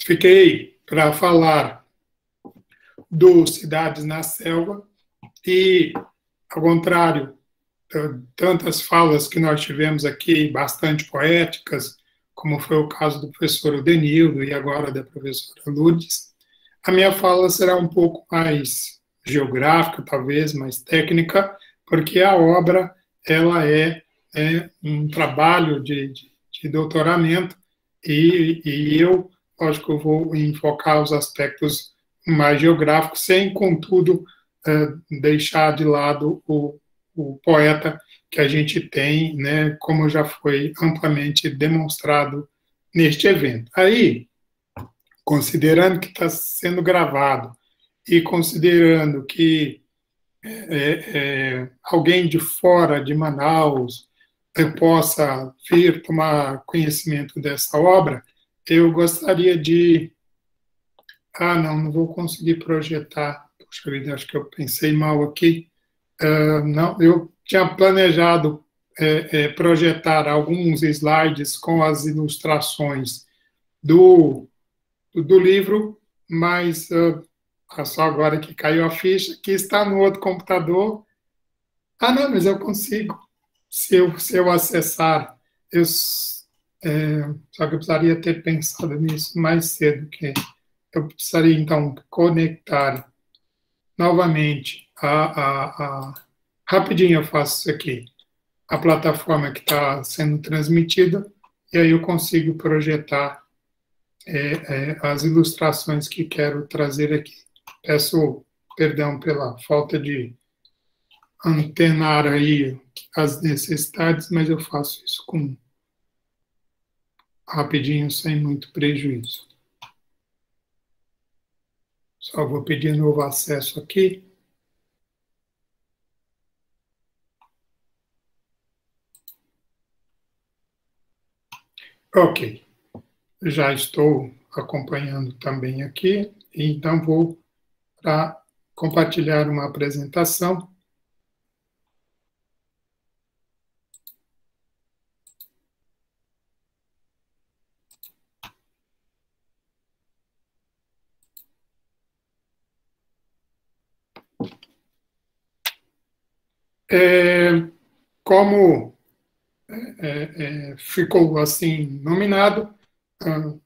fiquei para falar do Cidades na Selva e, ao contrário, tantas falas que nós tivemos aqui, bastante poéticas, como foi o caso do professor Odenildo e agora da professora Lourdes, a minha fala será um pouco mais geográfica, talvez, mais técnica, porque a obra ela é um trabalho de doutoramento e eu, lógico, eu vou enfocar os aspectos mais geográficos, sem, contudo, deixar de lado o poeta que a gente tem, né, como já foi amplamente demonstrado neste evento. Aí, considerando que está sendo gravado e considerando que alguém de fora de Manaus possa vir tomar conhecimento dessa obra, eu gostaria de... não vou conseguir projetar. Puxa vida, acho que eu pensei mal aqui. Não, eu tinha planejado projetar alguns slides com as ilustrações do livro, mas só agora que caiu a ficha, que está no outro computador. Não, mas eu consigo, se eu acessar. Só que eu precisaria ter pensado nisso mais cedo, que eu precisaria, então, conectar novamente rapidinho eu faço isso aqui, a plataforma que está sendo transmitida, e aí eu consigo projetar as ilustrações que quero trazer aqui. Peço perdão pela falta de antenar aí as necessidades, mas eu faço isso rapidinho, sem muito prejuízo. Só vou pedir novo acesso aqui. Ok. Já estou acompanhando também aqui, então vou para compartilhar uma apresentação. Como ficou assim nominado,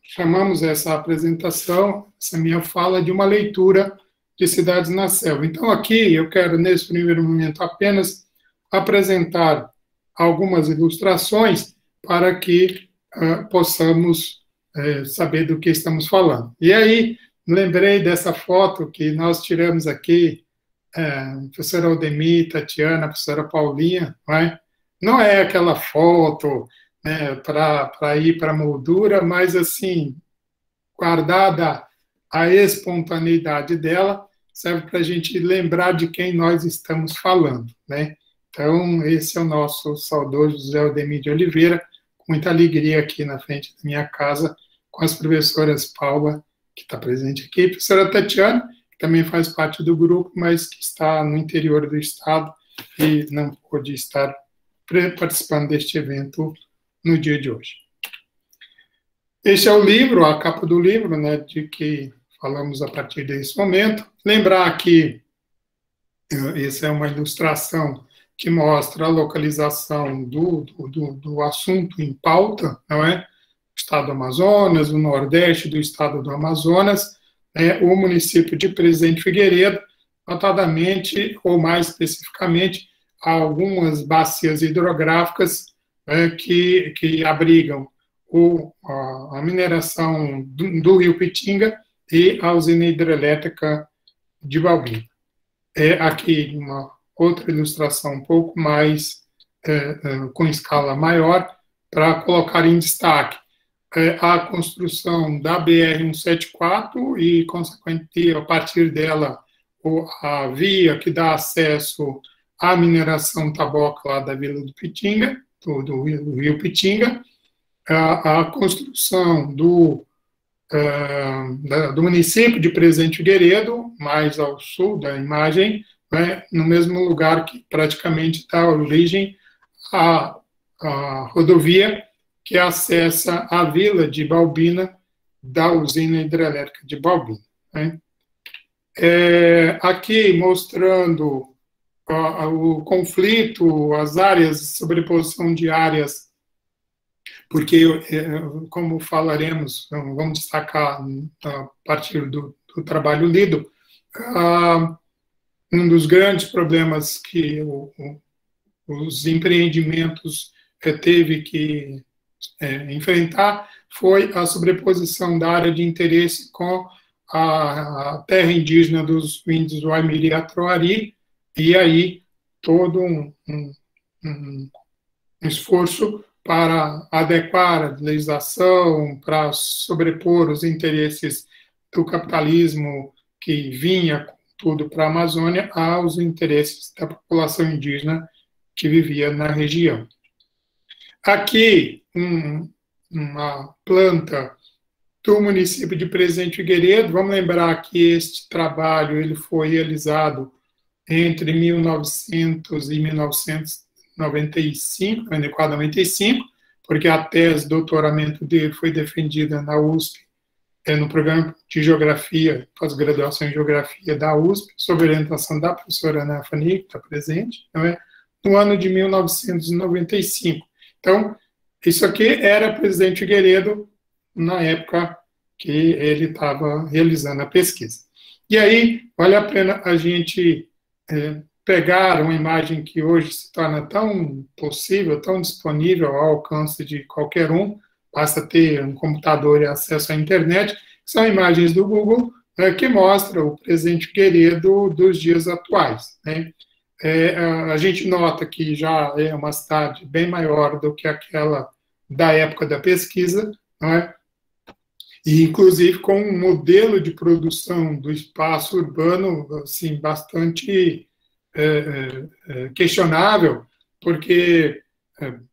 chamamos essa apresentação, essa minha fala, de uma leitura de Cidades na Selva. Então, aqui eu quero, nesse primeiro momento, apenas apresentar algumas ilustrações para que possamos saber do que estamos falando. E aí, lembrei dessa foto que nós tiramos aqui, professora Aldemir, Tatiana, professora Paulinha, não é aquela foto, né, para ir para a moldura, mas, assim, guardada a espontaneidade dela, serve para a gente lembrar de quem nós estamos falando, né? Então, esse é o nosso saudoso José Aldemir de Oliveira, com muita alegria aqui na frente da minha casa, com as professoras Paula, que está presente aqui, e a professora Tatiana, que também faz parte do grupo, mas que está no interior do estado e não pôde estar participando deste evento no dia de hoje. Este é o livro, a capa do livro, né, de que falamos a partir desse momento. Lembrar que essa é uma ilustração que mostra a localização do assunto em pauta, não é? O estado do Amazonas, o nordeste do estado do Amazonas, o município de Presidente Figueiredo, notadamente, ou mais especificamente, algumas bacias hidrográficas que abrigam a mineração do rio Pitinga e a usina hidrelétrica de Balbina. Aqui uma outra ilustração um pouco mais, com escala maior, para colocar em destaque a construção da BR-174 e, consequentemente, a partir dela, a via que dá acesso à mineração taboca lá da Vila do Pitinga, do rio Pitinga, a construção do município de Presidente Figueiredo, mais ao sul da imagem, no mesmo lugar que praticamente dá origem à rodovia que acessa a vila de Balbina da usina hidrelétrica de Baubina, né? Aqui mostrando o conflito, as áreas, sobreposição de áreas, porque, como falaremos, vamos destacar a partir do trabalho lido, um dos grandes problemas que os empreendimentos teve que enfrentar foi a sobreposição da área de interesse com a terra indígena dos índios Waimiri e Atroari, e aí todo um esforço para adequar a legislação, para sobrepor os interesses do capitalismo que vinha com tudo para a Amazônia aos interesses da população indígena que vivia na região. Aqui, uma planta do município de Presidente Figueiredo. Vamos lembrar que este trabalho ele foi realizado entre 1900 e 1995, 94, 95, porque a tese de doutoramento dele foi defendida na USP, no programa de Geografia, pós-graduação em Geografia da USP, sob orientação da professora Ana Fani, que está presente, não é? No ano de 1995. Então, isso aqui era Presidente Figueiredo na época que ele estava realizando a pesquisa. E aí, vale a pena a gente pegar uma imagem que hoje se torna tão possível, tão disponível ao alcance de qualquer um, basta ter um computador e acesso à internet, que são imagens do Google, que mostram o Presidente Figueiredo dos dias atuais, né? A gente nota que já é uma cidade bem maior do que aquela da época da pesquisa, não é? E, inclusive, com um modelo de produção do espaço urbano assim, bastante questionável, porque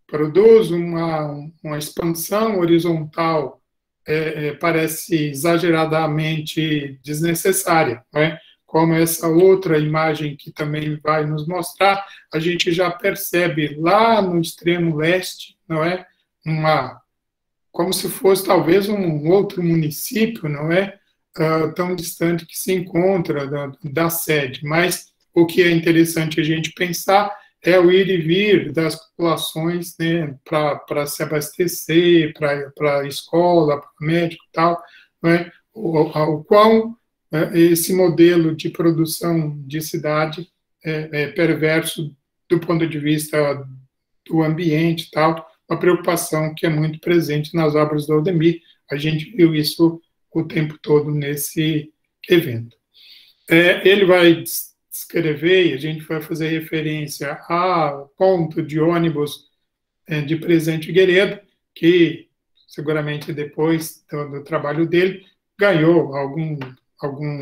produz uma expansão horizontal, parece exageradamente desnecessária, não é? Como essa outra imagem que também vai nos mostrar, a gente já percebe lá no extremo leste, não é? Como se fosse talvez um outro município, não é? Tão distante que se encontra da sede. Mas o que é interessante a gente pensar é o ir e vir das populações, né, para se abastecer, para a escola, para o médico e tal, não é? O quão esse modelo de produção de cidade é perverso do ponto de vista do ambiente e tal, uma preocupação que é muito presente nas obras do Aldemir. A gente viu isso o tempo todo nesse evento. Ele vai descrever, e a gente vai fazer referência ao ponto de ônibus de Presidente Figueiredo, que seguramente depois do trabalho dele ganhou algum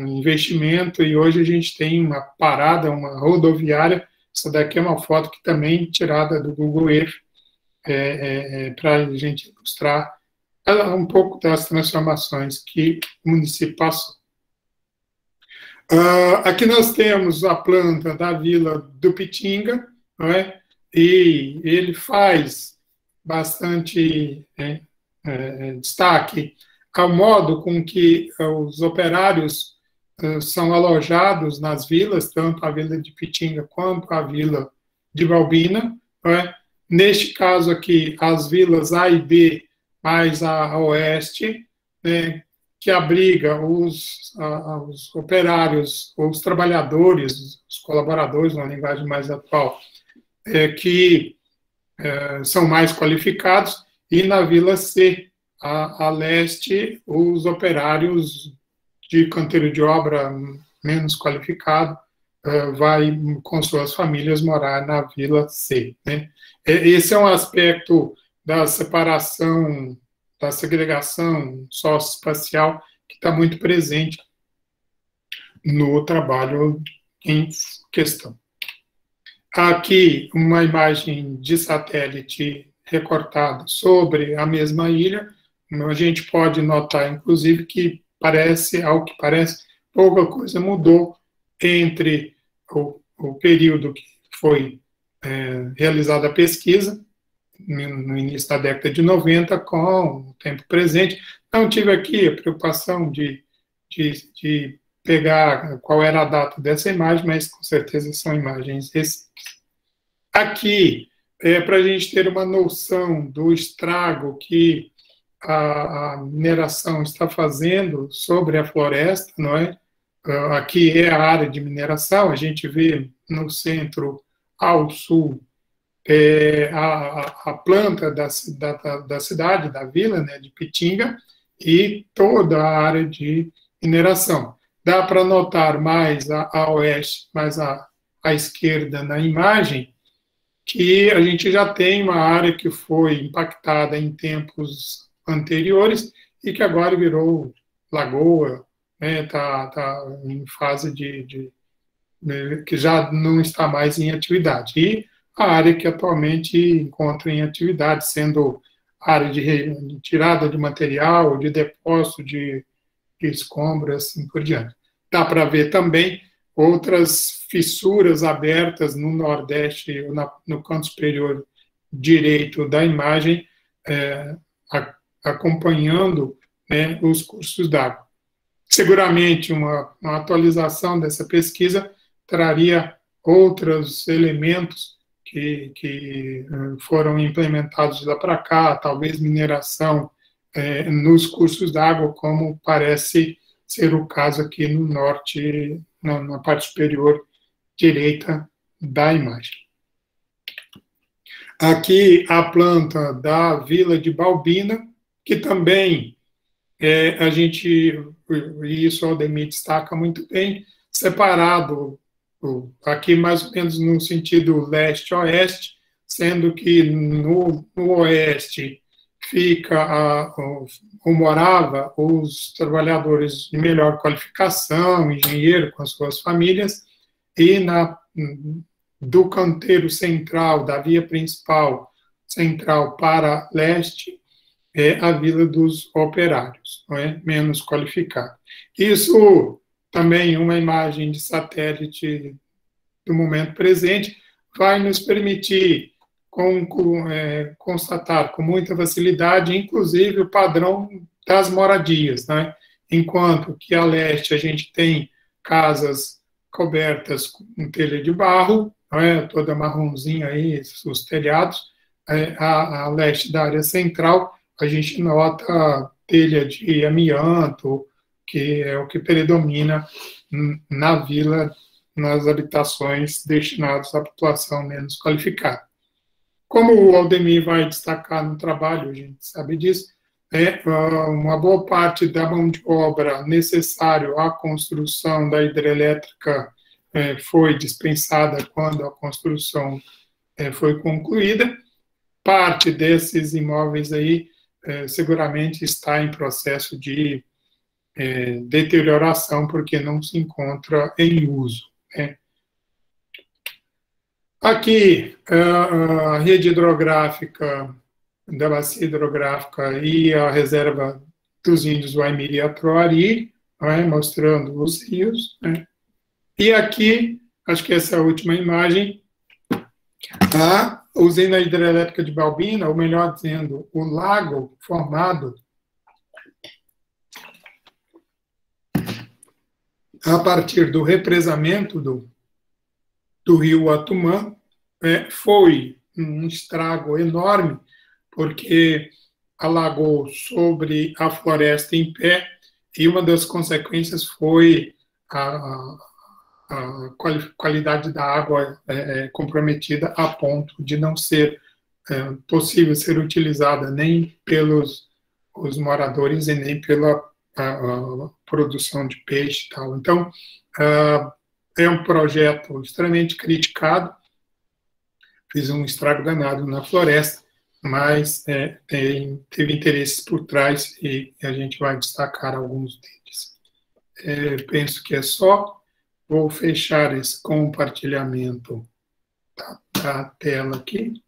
investimento, e hoje a gente tem uma parada, uma rodoviária. Essa daqui é uma foto que também tirada do Google Earth, para a gente ilustrar um pouco das transformações que o município passou. Aqui nós temos a planta da Vila do Pitinga, não é? E ele faz bastante destaque ao modo com que os operários são alojados nas vilas, tanto a Vila de Pitinga quanto a Vila de Baubina, não é? Neste caso aqui, as vilas A e B, mais a oeste, né, que abriga os operários, os trabalhadores, os colaboradores, na linguagem mais atual, que são mais qualificados, e na Vila C, a leste, os operários de canteiro de obra menos qualificado, vai com suas famílias morar na Vila C, né? Esse é um aspecto da separação, da segregação socioespacial que está muito presente no trabalho em questão. Aqui, uma imagem de satélite recortada sobre a mesma ilha. A gente pode notar, inclusive, que ao que parece, pouca coisa mudou entre o período que foi realizada a pesquisa, no início da década de 90, com o tempo presente. Não tive aqui a preocupação de pegar qual era a data dessa imagem, mas com certeza são imagens recentes. Aqui, para a gente ter uma noção do estrago que a mineração está fazendo sobre a floresta, não é? Aqui é a área de mineração, a gente vê no centro ao sul a planta da cidade, da vila, né, de Pitinga, e toda a área de mineração. Dá para notar mais a oeste, mais à esquerda na imagem, que a gente já tem uma área que foi impactada em tempos anteriores e que agora virou lagoa, né, tá em fase que já não está mais em atividade. E a área que atualmente encontra em atividade, sendo área de tirada de material, de depósito de escombros, assim por diante. Dá para ver também outras fissuras abertas no nordeste, no canto superior direito da imagem, acompanhando, né, os cursos d'água. Seguramente uma atualização dessa pesquisa traria outros elementos que foram implementados lá para cá, talvez mineração nos cursos d'água, como parece ser o caso aqui no norte, na parte superior direita da imagem. Aqui a planta da Vila de Balbina, que também a gente, e isso o Aldemir destaca muito bem, separado aqui mais ou menos no sentido leste-oeste, sendo que no oeste fica ou morava os trabalhadores de melhor qualificação, engenheiro com as suas famílias, e do canteiro central, da via principal central para leste, a vila dos operários, não é? Menos qualificados. Isso também, uma imagem de satélite do momento presente, vai nos permitir constatar com muita facilidade, inclusive, o padrão das moradias, né? Enquanto que a leste a gente tem casas cobertas com telha de barro, né? Toda marronzinha aí, os telhados, a leste da área central a gente nota telha de amianto, que é o que predomina na vila, nas habitações destinadas à população menos qualificada. Como o Aldemir vai destacar no trabalho, a gente sabe disso, uma boa parte da mão de obra necessária à construção da hidrelétrica foi dispensada quando a construção foi concluída. Parte desses imóveis aí seguramente está em processo de deterioração, porque não se encontra em uso, né? Aqui, a rede hidrográfica, da bacia hidrográfica e a reserva dos índios Waimiri e Atuari, né, mostrando os rios, né? E aqui, acho que essa é a última imagem, a usina hidrelétrica de Balbina, ou melhor dizendo, o lago formado a partir do represamento do rio Atumã, foi um estrago enorme, porque alagou sobre a floresta em pé, e uma das consequências foi a qualidade da água comprometida a ponto de não ser possível ser utilizada nem pelos os moradores e nem pela a produção de peixe e tal. Então, é um projeto extremamente criticado, fiz um estrago danado na floresta, mas teve interesses por trás e a gente vai destacar alguns deles. Penso que é só. Vou fechar esse compartilhamento da tela aqui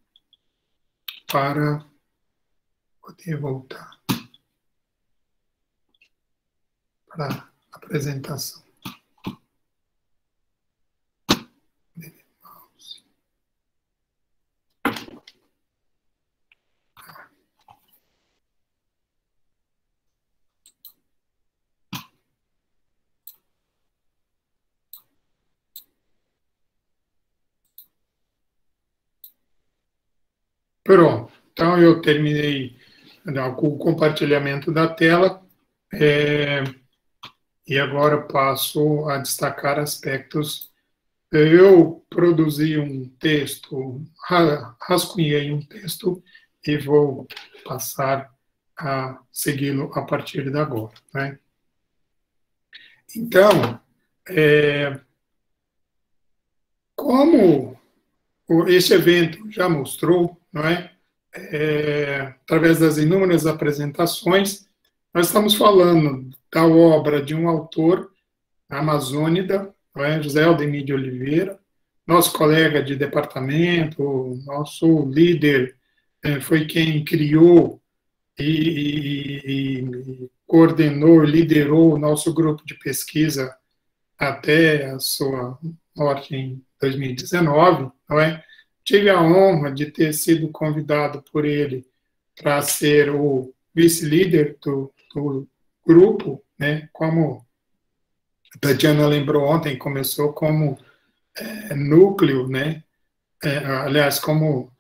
para poder voltar para a apresentação. Pronto. Então, eu terminei com o compartilhamento da tela, e agora passo a destacar aspectos. Eu produzi um texto, rascunhei um texto e vou passar a segui-lo a partir de agora, né? Então, como este evento já mostrou, não é? Através das inúmeras apresentações, nós estamos falando da obra de um autor amazônida, não é? José Aldemir de Oliveira, nosso colega de departamento, nosso líder, foi quem criou e coordenou, liderou o nosso grupo de pesquisa até a sua morte em 2019, não é? Tive a honra de ter sido convidado por ele para ser o vice-líder do grupo, né? Como a Tatiana lembrou ontem, começou como núcleo, né? Aliás, como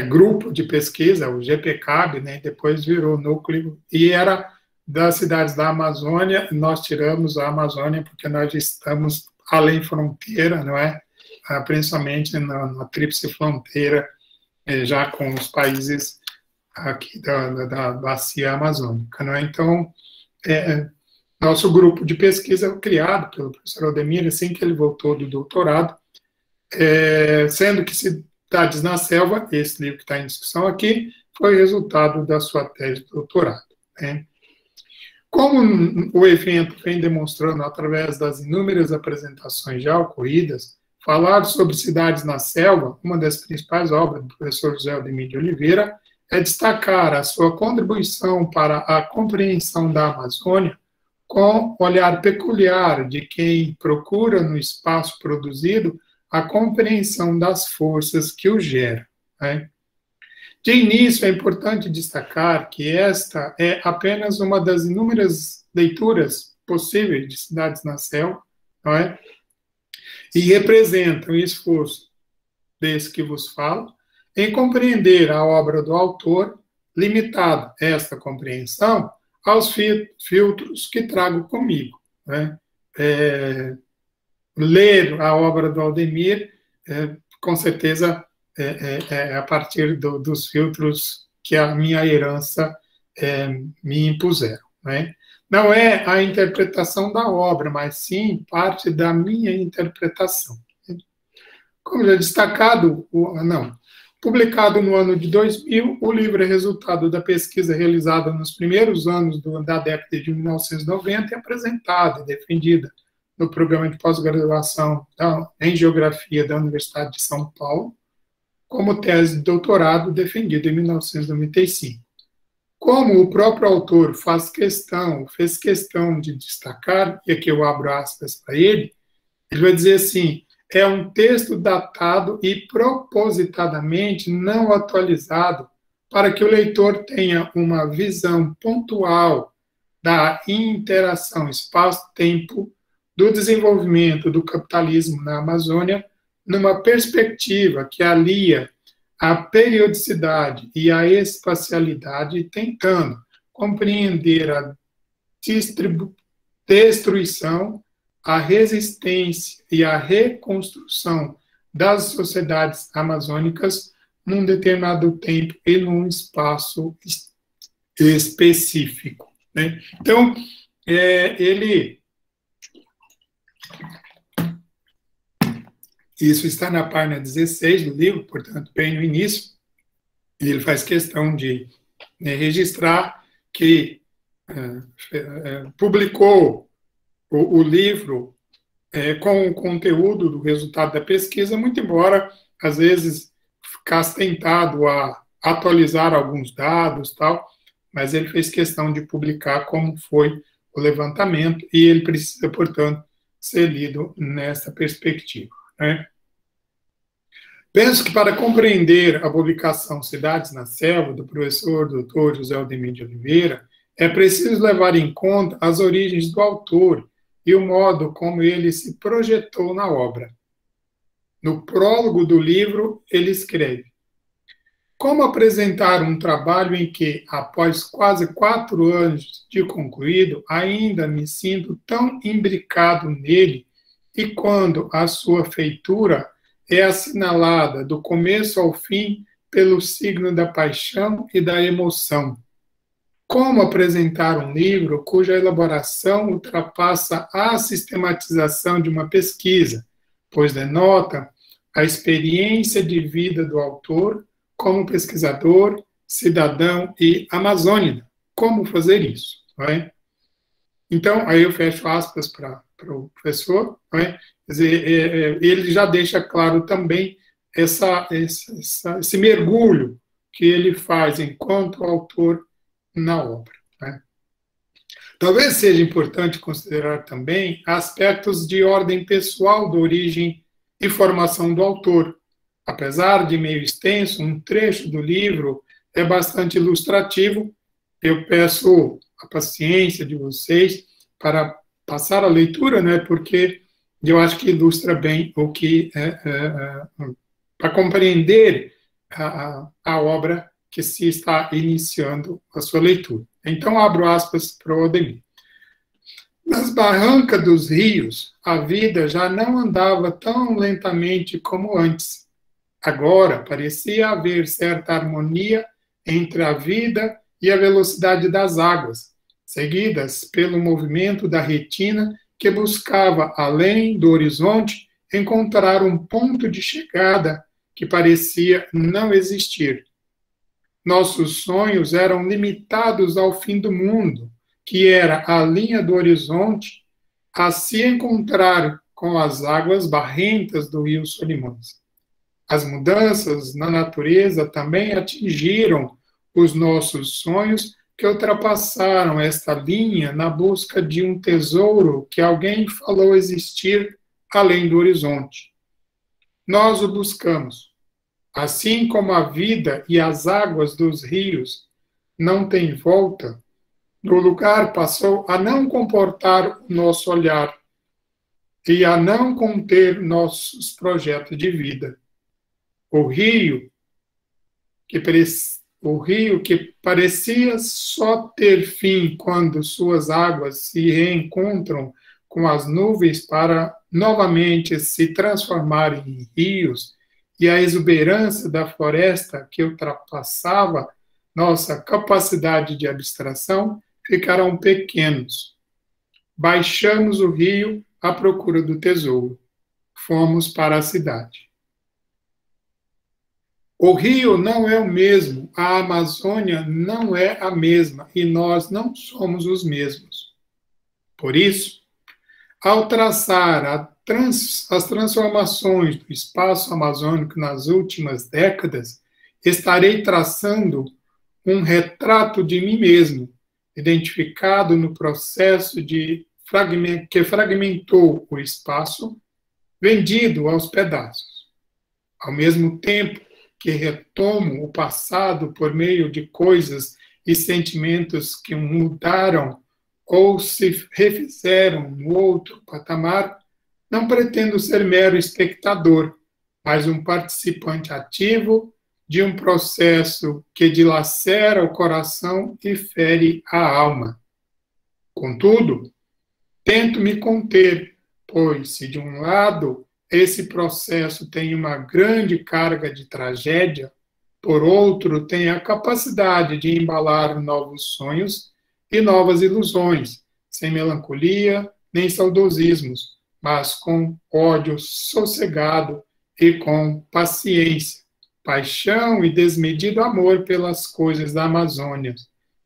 grupo de pesquisa, o GPCAB, né? Depois virou núcleo, e era das cidades da Amazônia. Nós tiramos a Amazônia porque nós estamos além fronteira, não é? Principalmente na tríplice fronteira, já com os países aqui da bacia amazônica, não é? Então, nosso grupo de pesquisa criado pelo professor Aldemir, assim que ele voltou do doutorado, sendo que Cidades na Selva, esse livro que está em discussão aqui, foi resultado da sua tese de doutorado, né? Como o evento vem demonstrando através das inúmeras apresentações já ocorridas, falar sobre Cidades na Selva, uma das principais obras do professor José Aldemir de Oliveira, é destacar a sua contribuição para a compreensão da Amazônia com olhar peculiar de quem procura no espaço produzido a compreensão das forças que o geram, né? De início, é importante destacar que esta é apenas uma das inúmeras leituras possíveis de Cidades na Selva, não é? E representa um esforço desse que vos falo em compreender a obra do autor, limitado esta compreensão aos filtros que trago comigo, né? Ler a obra do Aldemir, com certeza, a partir dos filtros que a minha herança me impuseram, né? Não é a interpretação da obra, mas sim parte da minha interpretação. Como já destacado, publicado no ano de 2000, o livro é resultado da pesquisa realizada nos primeiros anos da década de 1990 e apresentada e defendida no programa de pós-graduação em Geografia da Universidade de São Paulo, como tese de doutorado defendida em 1995. Como o próprio autor fez questão de destacar, e aqui eu abro aspas para ele vai dizer assim: é um texto datado e propositadamente não atualizado para que o leitor tenha uma visão pontual da interação espaço-tempo do desenvolvimento do capitalismo na Amazônia, numa perspectiva que alia a periodicidade e a espacialidade, tentando compreender a destruição, a resistência e a reconstrução das sociedades amazônicas num determinado tempo e num espaço específico, né? Então, isso está na página 16 do livro, portanto, bem no início, e ele faz questão de registrar que publicou o livro com o conteúdo do resultado da pesquisa, muito embora, às vezes, ficasse tentado a atualizar alguns dados, tal, mas ele fez questão de publicar como foi o levantamento, e ele precisa, portanto, ser lido nessa perspectiva, né? Penso que para compreender a publicação Cidades na Selva, do professor Dr. José Aldemir de Oliveira, é preciso levar em conta as origens do autor e o modo como ele se projetou na obra. No prólogo do livro, ele escreve: Como apresentar um trabalho em que, após quase 4 anos de concluído, ainda me sinto tão imbricado nele e quando a sua feitura é assinalada do começo ao fim pelo signo da paixão e da emoção? Como apresentar um livro cuja elaboração ultrapassa a sistematização de uma pesquisa, pois denota a experiência de vida do autor como pesquisador, cidadão e amazônida? Como fazer isso? Não é? Então, aí eu fecho aspas para o professor, não é? Quer dizer, ele já deixa claro também esse mergulho que ele faz enquanto autor na obra. Né? Talvez seja importante considerar também aspectos de ordem pessoal da origem e formação do autor. Apesar de meio extenso, um trecho do livro é bastante ilustrativo. Eu peço a paciência de vocês para passar a leitura, né, porque eu acho que ilustra bem o que para compreender a obra que se está iniciando a sua leitura. Então, abro aspas para o Aldemir. Nas barrancas dos rios, a vida já não andava tão lentamente como antes. Agora parecia haver certa harmonia entre a vida e a velocidade das águas, seguidas pelo movimento da retina que buscava, além do horizonte, encontrar um ponto de chegada que parecia não existir. Nossos sonhos eram limitados ao fim do mundo, que era a linha do horizonte, a se encontrar com as águas barrentas do rio Solimões. As mudanças na natureza também atingiram os nossos sonhos, que ultrapassaram esta linha na busca de um tesouro que alguém falou existir além do horizonte. Nós o buscamos. Assim como a vida e as águas dos rios não têm volta, o lugar passou a não comportar o nosso olhar e a não conter nossos projetos de vida. O rio que parecia só ter fim quando suas águas se reencontram com as nuvens para novamente se transformarem em rios, e a exuberância da floresta que ultrapassava nossa capacidade de abstração ficaram pequenos. Baixamos o rio à procura do tesouro. Fomos para a cidade. O rio não é o mesmo, a Amazônia não é a mesma e nós não somos os mesmos. Por isso, ao traçar as transformações do espaço amazônico nas últimas décadas, estarei traçando um retrato de mim mesmo, identificado no processo que fragmentou o espaço, vendido aos pedaços. Ao mesmo tempo que retomo o passado por meio de coisas e sentimentos que mudaram ou se refizeram no outro patamar, não pretendo ser mero espectador, mas um participante ativo de um processo que dilacera o coração e fere a alma. Contudo, tento me conter, pois, se de um lado esse processo tem uma grande carga de tragédia, por outro, tem a capacidade de embalar novos sonhos e novas ilusões, sem melancolia nem saudosismos, mas com ódio sossegado e com paciência, paixão e desmedido amor pelas coisas da Amazônia,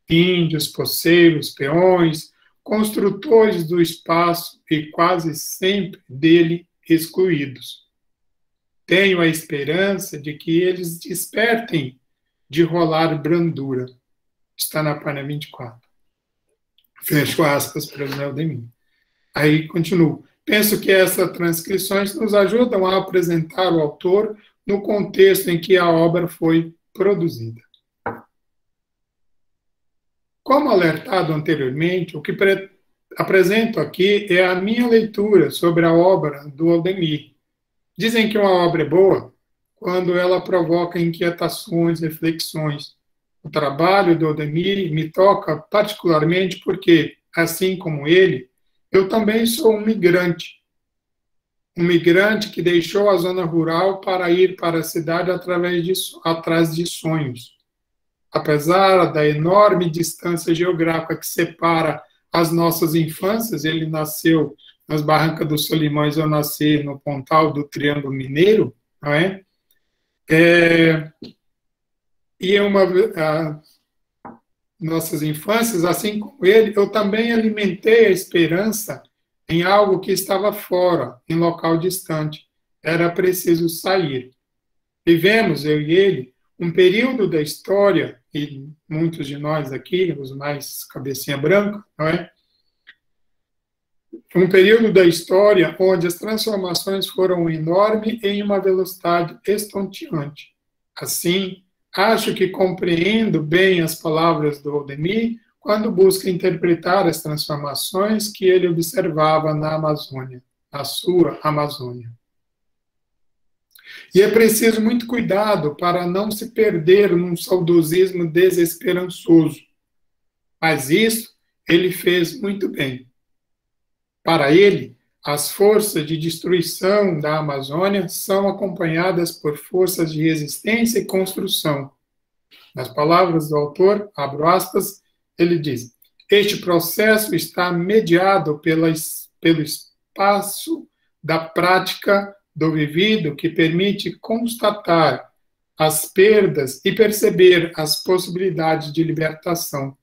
índios, poceiros, peões, construtores do espaço e quase sempre dele excluídos. Tenho a esperança de que eles despertem de rolar brandura. Está na página 24. Fecho aspas para o Aldemir. Aí continuo. Penso que essas transcrições nos ajudam a apresentar o autor no contexto em que a obra foi produzida. Como alertado anteriormente, o que apresento aqui é a minha leitura sobre a obra do Aldemir. Dizem que uma obra é boa quando ela provoca inquietações, reflexões. O trabalho do Odemir me toca particularmente porque, assim como ele, eu também sou um migrante que deixou a zona rural para ir para a cidade atrás de sonhos. Apesar da enorme distância geográfica que separa as nossas infâncias, ele nasceu nas Barrancas dos Solimões, eu nasci no Pontal do Triângulo Mineiro, não é? E nossas infâncias, assim como ele, eu também alimentei a esperança em algo que estava fora, em local distante. Era preciso sair. Vivemos, eu e ele, um período da história, e muitos de nós aqui, os mais cabecinha branca, não é? Um período da história onde as transformações foram enormes em uma velocidade estonteante. Assim, acho que compreendo bem as palavras do Odemir quando busca interpretar as transformações que ele observava na Amazônia, na sua Amazônia. E é preciso muito cuidado para não se perder num saudosismo desesperançoso. Mas isso ele fez muito bem. Para ele, as forças de destruição da Amazônia são acompanhadas por forças de resistência e construção. Nas palavras do autor, abro aspas, ele diz: este processo está mediado pelo espaço da prática do vivido que permite constatar as perdas e perceber as possibilidades de libertação.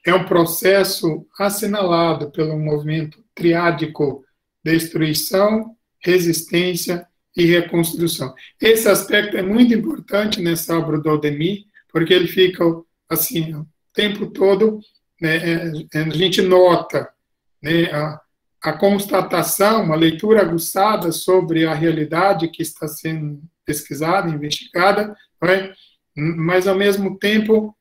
É um processo assinalado pelo movimento triádico: destruição, resistência e reconstrução. Esse aspecto é muito importante nessa obra do Odemir, porque ele fica assim o tempo todo, né, a gente nota, né, a constatação, uma leitura aguçada sobre a realidade que está sendo pesquisada, investigada, né, mas ao mesmo tempo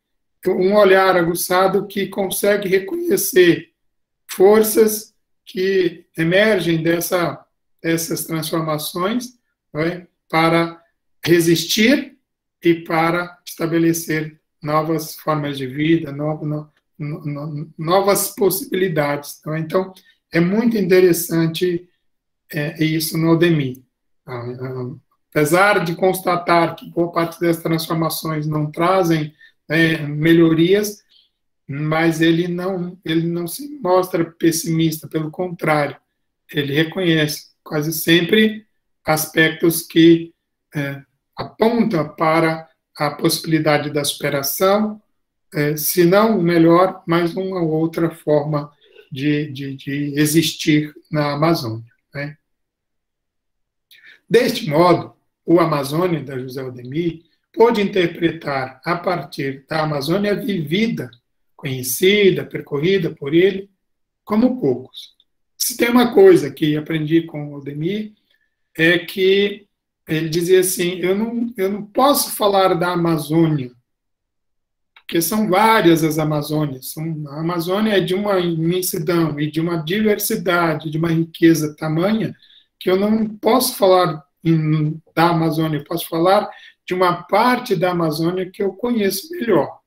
um olhar aguçado que consegue reconhecer forças que emergem dessas transformações, né, para resistir e para estabelecer novas formas de vida, novas possibilidades. Tá? Então, é muito interessante isso no Odemir. Apesar de constatar que boa parte das transformações não trazem melhorias, mas ele não se mostra pessimista, pelo contrário, ele reconhece quase sempre aspectos que apontam para a possibilidade da superação, se não melhor, mas uma outra forma de existir na Amazônia. Né? Deste modo, o Amazônia, da José Odemir, pôde interpretar, a partir da Amazônia vivida, conhecida, percorrida por ele, como poucos. Se tem uma coisa que aprendi com o Odemir, é que ele dizia assim: eu não posso falar da Amazônia, porque são várias as Amazônias. A Amazônia é de uma imensidão e de uma diversidade, de uma riqueza tamanha, que eu não posso falar da Amazônia, eu posso falar de uma parte da Amazônia que eu conheço melhor,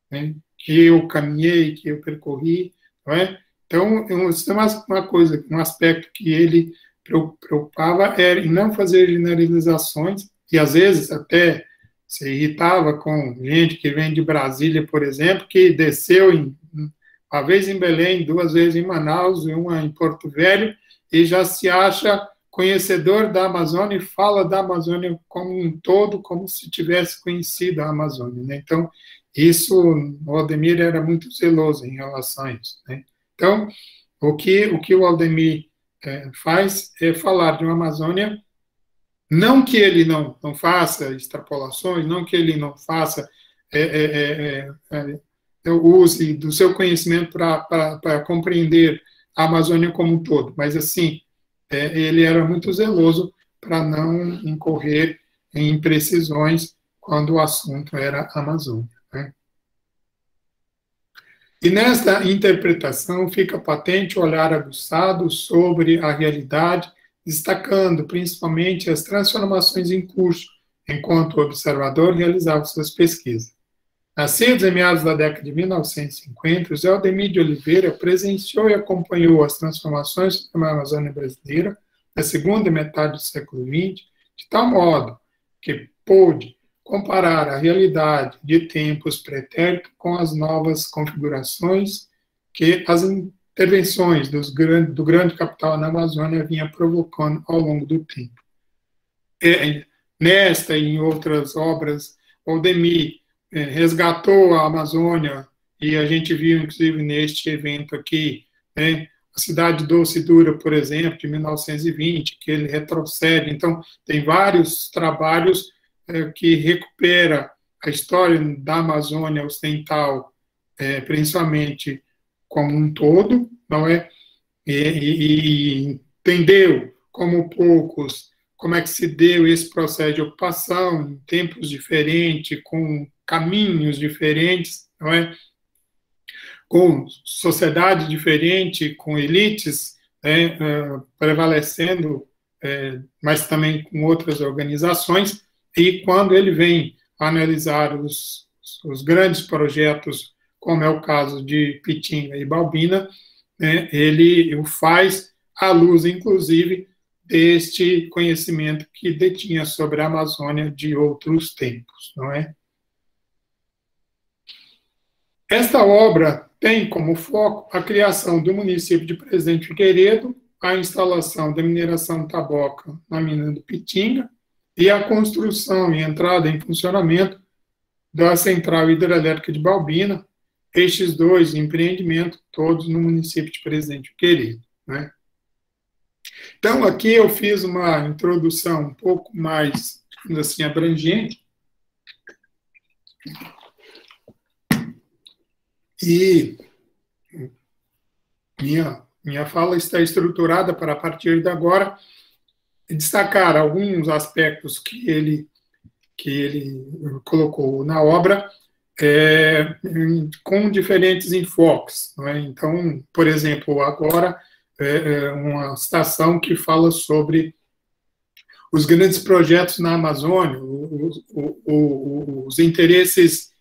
né? Que eu caminhei, que eu percorri. Não é? Então, uma coisa, um aspecto que ele preocupava era em não fazer generalizações, e às vezes até se irritava com gente que vem de Brasília, por exemplo, que desceu uma vez em Belém, 2 vezes em Manaus e uma em Porto Velho, e já se acha conhecedor da Amazônia e fala da Amazônia como um todo, como se tivesse conhecido a Amazônia. Né? Então, isso, o Odemir era muito zeloso em relação a isso. Né? Então, o que o Odemir faz é falar de uma Amazônia, não que ele não faça extrapolações, não que ele não faça, use do seu conhecimento para compreender a Amazônia como um todo, mas assim, ele era muito zeloso para não incorrer em imprecisões quando o assunto era Amazônia. Né? E nesta interpretação fica patente o olhar aguçado sobre a realidade destacando principalmente as transformações em curso, enquanto o observador realizava suas pesquisas. Nascido em meados da década de 1950, José Aldemir de Oliveira presenciou e acompanhou as transformações na Amazônia brasileira na segunda metade do século XX, de tal modo que pôde comparar a realidade de tempos pretéritos com as novas configurações que as intervenções do grande capital na Amazônia vinha provocando ao longo do tempo. Nesta e em outras obras, Aldemir resgatou a Amazônia, e a gente viu, inclusive, neste evento aqui, né, a Cidade Doce e Dura, por exemplo, de 1920, que ele retrocede. Então, tem vários trabalhos que recupera a história da Amazônia Ocidental, principalmente como um todo, não é? E entendeu, como poucos, como é que se deu esse processo de ocupação, em tempos diferentes, com caminhos diferentes, não é? Com sociedade diferente, com elites prevalecendo, mas também com outras organizações, e quando ele vem analisar os grandes projetos, como é o caso de Pitinga e Balbina, ele o faz à luz, inclusive, deste conhecimento que detinha sobre a Amazônia de outros tempos, não é? Esta obra tem como foco a criação do município de Presidente Figueiredo, a instalação da mineração taboca na mina do Pitinga e a construção e entrada em funcionamento da central hidrelétrica de Balbina, estes dois empreendimentos, todos no município de Presidente Figueiredo, né? Então, aqui eu fiz uma introdução um pouco mais, assim, abrangente, e minha fala está estruturada para, a partir de agora, destacar alguns aspectos que ele colocou na obra, com diferentes enfoques, não é? Então, por exemplo, agora, uma citação que fala sobre os grandes projetos na Amazônia, os interesses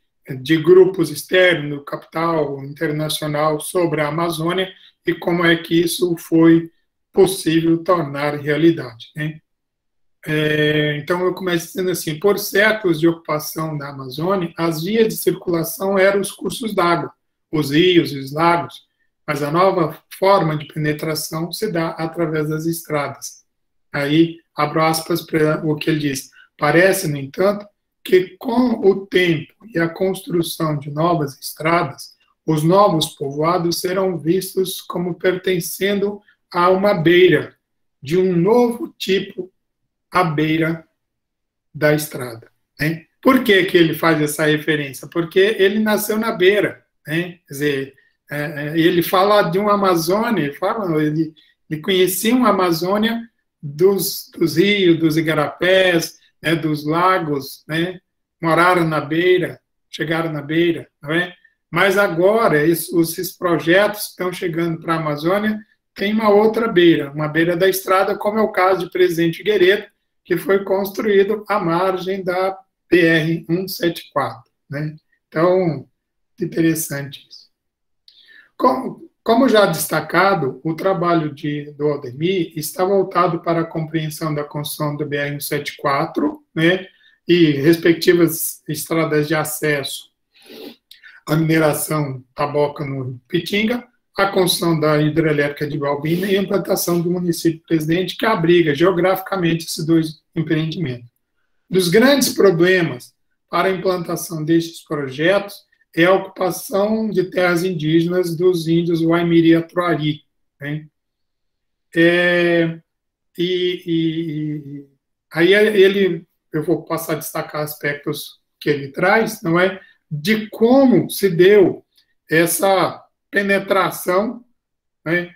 de grupos externos, do capital internacional sobre a Amazônia, e como é que isso foi possível tornar realidade, né? Então, eu começo dizendo assim: por séculos de ocupação da Amazônia, as vias de circulação eram os cursos d'água, os rios e os lagos, mas a nova forma de penetração se dá através das estradas. Aí, abro aspas para o que ele diz: parece, no entanto, que com o tempo e a construção de novas estradas, os novos povoados serão vistos como pertencendo a uma beira, de um novo tipo à beira da estrada, né? Por que ele faz essa referência? Porque ele nasceu na beira, né? Quer dizer, ele fala de uma Amazônia, ele conhecia uma Amazônia dos rios, dos igarapés, né, dos lagos, né? Moraram na beira, chegaram na beira, não é? Mas agora, esses projetos estão chegando para a Amazônia, tem uma outra beira, uma beira da estrada, como é o caso de Presidente Figueiredo, que foi construído à margem da BR-174, né? Então, interessante isso. Como já destacado, o trabalho do Aldemir está voltado para a compreensão da construção do BR-174, né, e respectivas estradas de acesso à mineração taboca no Pitinga, a construção da hidrelétrica de Balbina e a implantação do município Presidente, que abriga geograficamente esses dois empreendimentos. Dos grandes problemas para a implantação destes projetos é a ocupação de terras indígenas dos índios Waimiri e Atuari, né? Aí eu vou passar a destacar aspectos que ele traz, não é, de como se deu essa penetração, né,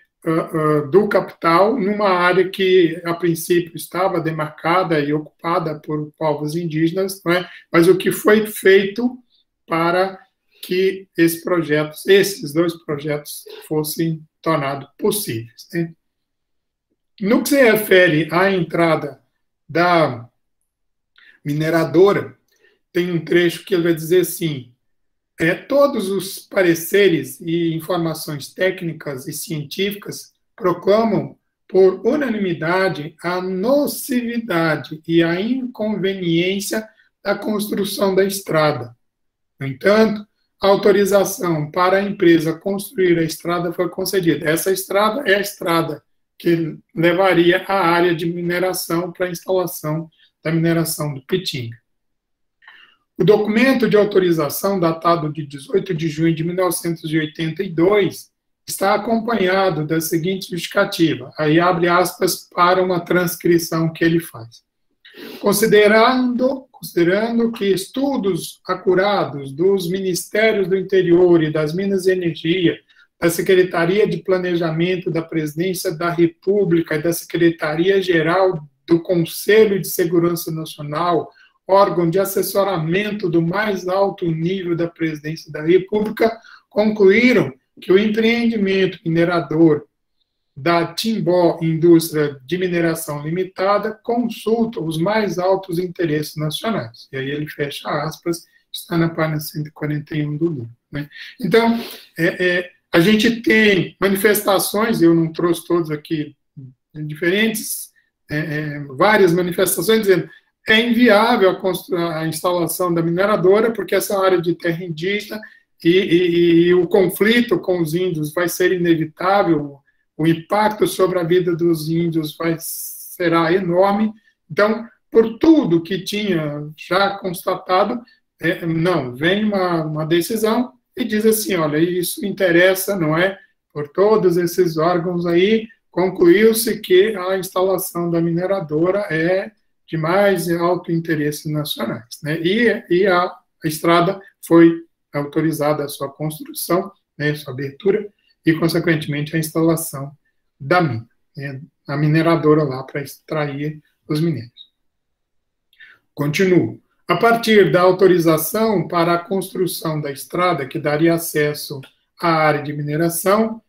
do capital numa área que, a princípio, estava demarcada e ocupada por povos indígenas, não é, mas o que foi feito para que esses dois projetos fossem tornados possíveis, né? No que se refere à entrada da mineradora, tem um trecho que ele vai dizer assim: todos os pareceres e informações técnicas e científicas proclamam por unanimidade a nocividade e a inconveniência da construção da estrada. No entanto, a autorização para a empresa construir a estrada foi concedida. Essa estrada é a estrada que levaria à área de mineração para a instalação da mineração do Pitinga. O documento de autorização, datado de 18 de junho de 1982, está acompanhado da seguinte justificativa. Aí abre aspas para uma transcrição que ele faz. Considerando que estudos acurados dos Ministérios do Interior e das Minas e Energia, da Secretaria de Planejamento da Presidência da República e da Secretaria-Geral do Conselho de Segurança Nacional, órgão de assessoramento do mais alto nível da Presidência da República, concluíram que o empreendimento minerador da Timbó Indústria de Mineração Limitada consulta os mais altos interesses nacionais. E aí ele fecha aspas, está na página 141 do livro. Né? Então, a gente tem manifestações, eu não trouxe todos aqui, diferentes, várias manifestações dizendo é inviável a instalação da mineradora, porque essa área de terra indígena e o conflito com os índios vai ser inevitável, o impacto sobre a vida dos índios será enorme. Então, por tudo que tinha já constatado, não, vem uma decisão e diz assim, olha, isso interessa, não é? Por todos esses órgãos aí, concluiu-se que a instalação da mineradora é de mais alto interesse nacionais. Né? E a estrada foi autorizada a sua construção, né, sua abertura, e, consequentemente, a instalação da mina, né, a mineradora lá para extrair os minérios. Continuo. A partir da autorização para a construção da estrada, que daria acesso à área de mineração,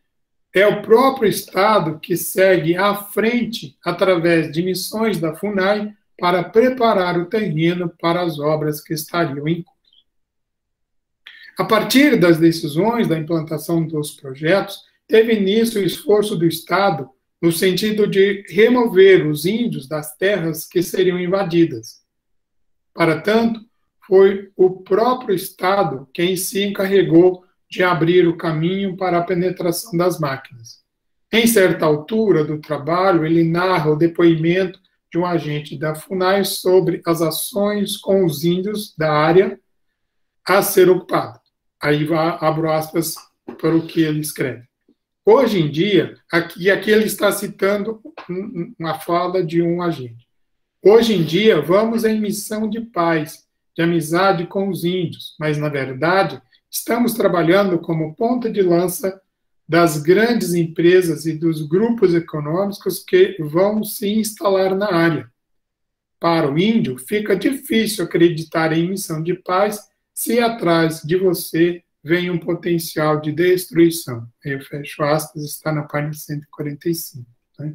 é o próprio Estado que segue à frente, através de missões da FUNAI, para preparar o terreno para as obras que estariam em curso. A partir das decisões da implantação dos projetos, teve início o esforço do Estado no sentido de remover os índios das terras que seriam invadidas. Para tanto, foi o próprio Estado quem se encarregou de abrir o caminho para a penetração das máquinas. Em certa altura do trabalho, ele narra o depoimento de um agente da FUNAI sobre as ações com os índios da área a ser ocupada. Aí abro aspas para o que ele escreve. Hoje em dia, aqui ele está citando uma fala de um agente. Hoje em dia, vamos em missão de paz, de amizade com os índios, mas, na verdade, estamos trabalhando como ponta de lança das grandes empresas e dos grupos econômicos que vão se instalar na área. Para o índio, fica difícil acreditar em missão de paz se atrás de você vem um potencial de destruição. Eu fecho aspas, está na página 145. Né?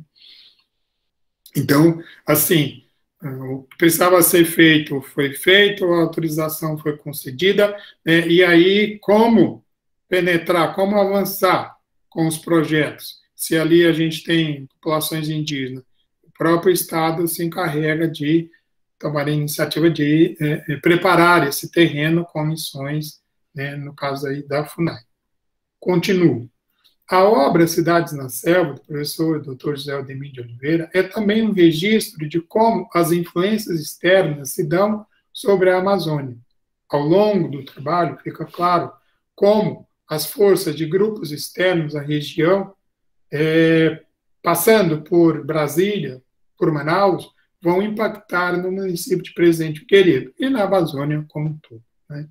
Então, assim, o que precisava ser feito foi feito, a autorização foi concedida, e aí como penetrar, como avançar com os projetos? Se ali a gente tem populações indígenas, o próprio Estado se encarrega de tomar a iniciativa de preparar esse terreno com missões, né, no caso aí da FUNAI. Continuo. A obra Cidades na Selva, do professor Dr. José Aldemir de Oliveira, é também um registro de como as influências externas se dão sobre a Amazônia. Ao longo do trabalho, fica claro como as forças de grupos externos à região, passando por Brasília, por Manaus, vão impactar no município de Presidente Figueiredo e na Amazônia como um todo. Né?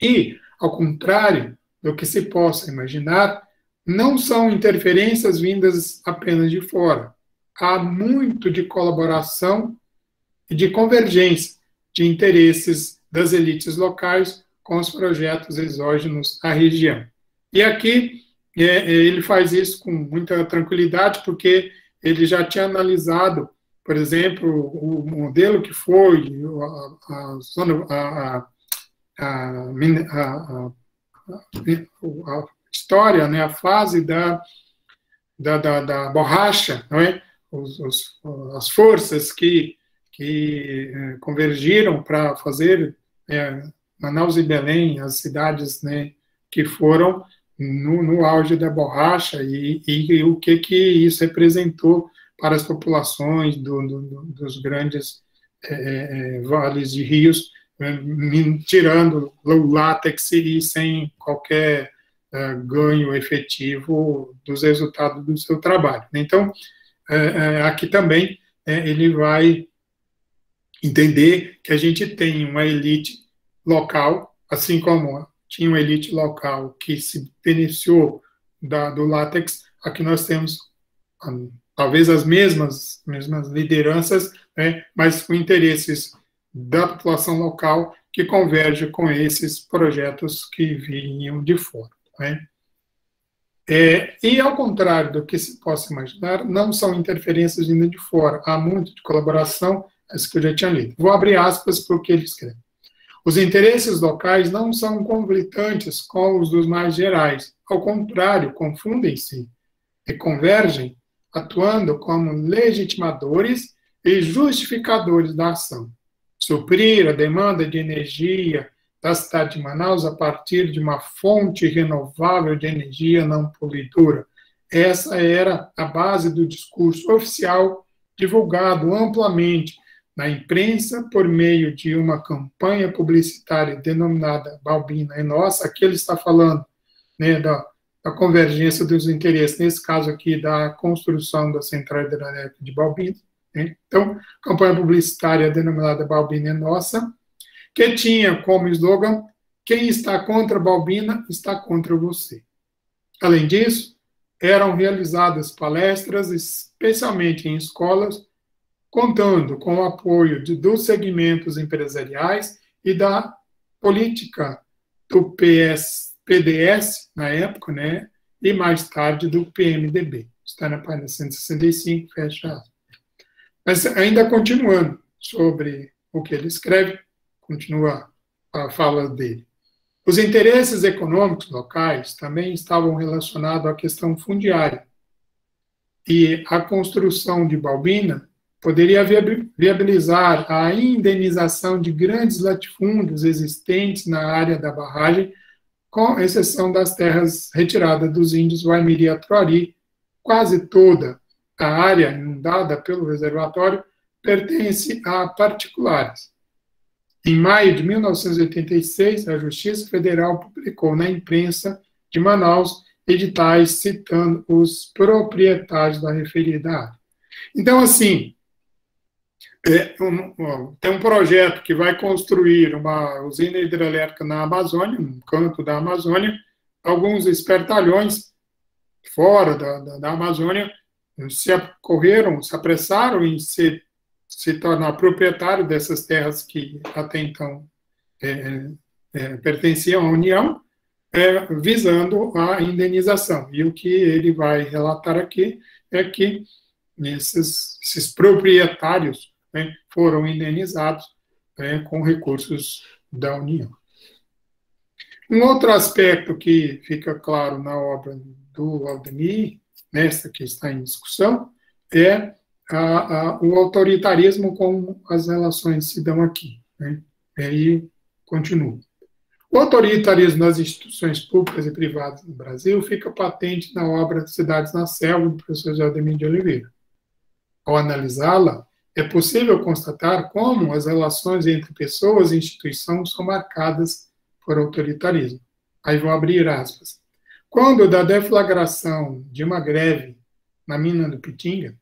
E, ao contrário do que se possa imaginar, não são interferências vindas apenas de fora. Há muito de colaboração e de convergência de interesses das elites locais com os projetos exógenos à região. E aqui ele faz isso com muita tranquilidade, porque ele já tinha analisado, por exemplo, o modelo que foi a história, né, a fase da borracha, não é? As forças que convergiram para fazer Manaus e Belém, as cidades, né, que foram no auge da borracha e o que isso representou para as populações dos grandes vales de rios, tirando o látex e sem qualquer ganho efetivo dos resultados do seu trabalho. Então, aqui também ele vai entender que a gente tem uma elite local, assim como tinha uma elite local que se beneficiou do látex, aqui nós temos talvez as mesmas lideranças, né, mas com interesses da população local que converge com esses projetos que vinham de fora. Né? E, ao contrário do que se possa imaginar, não são interferências vindo de fora. Há muito de colaboração, isso que eu já tinha lido. Vou abrir aspas para o que ele escreve. Os interesses locais não são conflitantes com os dos mais gerais. Ao contrário, confundem-se e convergem, atuando como legitimadores e justificadores da ação. Suprir a demanda de energia da cidade de Manaus a partir de uma fonte renovável de energia não poluidora. Essa era a base do discurso oficial divulgado amplamente na imprensa por meio de uma campanha publicitária denominada Balbina é Nossa. Aqui ele está falando, né, da convergência dos interesses, nesse caso aqui, da construção da central hidrelétrica de Balbina. Né? Então, campanha publicitária denominada Balbina é Nossa, que tinha como slogan: quem está contra Balbina está contra você. Além disso, eram realizadas palestras, especialmente em escolas, contando com o apoio dos segmentos empresariais e da política do PDS, na época, né, e mais tarde do PMDB. Está na página 165, fecha aspas. Mas ainda continuando sobre o que ele escreve, continua a fala dele. Os interesses econômicos locais também estavam relacionados à questão fundiária. E a construção de Balbina poderia viabilizar a indenização de grandes latifúndios existentes na área da barragem, com exceção das terras retiradas dos índios Waimiri-Atuari. Quase toda a área inundada pelo reservatório pertence a particulares. Em maio de 1986, a Justiça Federal publicou na imprensa de Manaus editais citando os proprietários da referida área. Então, assim, tem um projeto que vai construir uma usina hidrelétrica na Amazônia, um canto da Amazônia. Alguns espertalhões fora da Amazônia se apressaram em se tornar proprietário dessas terras que até então pertenciam à União, visando a indenização. E o que ele vai relatar aqui é que esses proprietários, né, foram indenizados, com recursos da União. Um outro aspecto que fica claro na obra do Aldemir, nesta que está em discussão, é o autoritarismo como as relações se dão aqui. Né? E aí, continua. O autoritarismo das instituições públicas e privadas no Brasil fica patente na obra Cidades na Selva, do professor Aldemir de Oliveira. Ao analisá-la, é possível constatar como as relações entre pessoas e instituições são marcadas por autoritarismo. Aí vou abrir aspas. Quando da deflagração de uma greve na mina do Pitinga,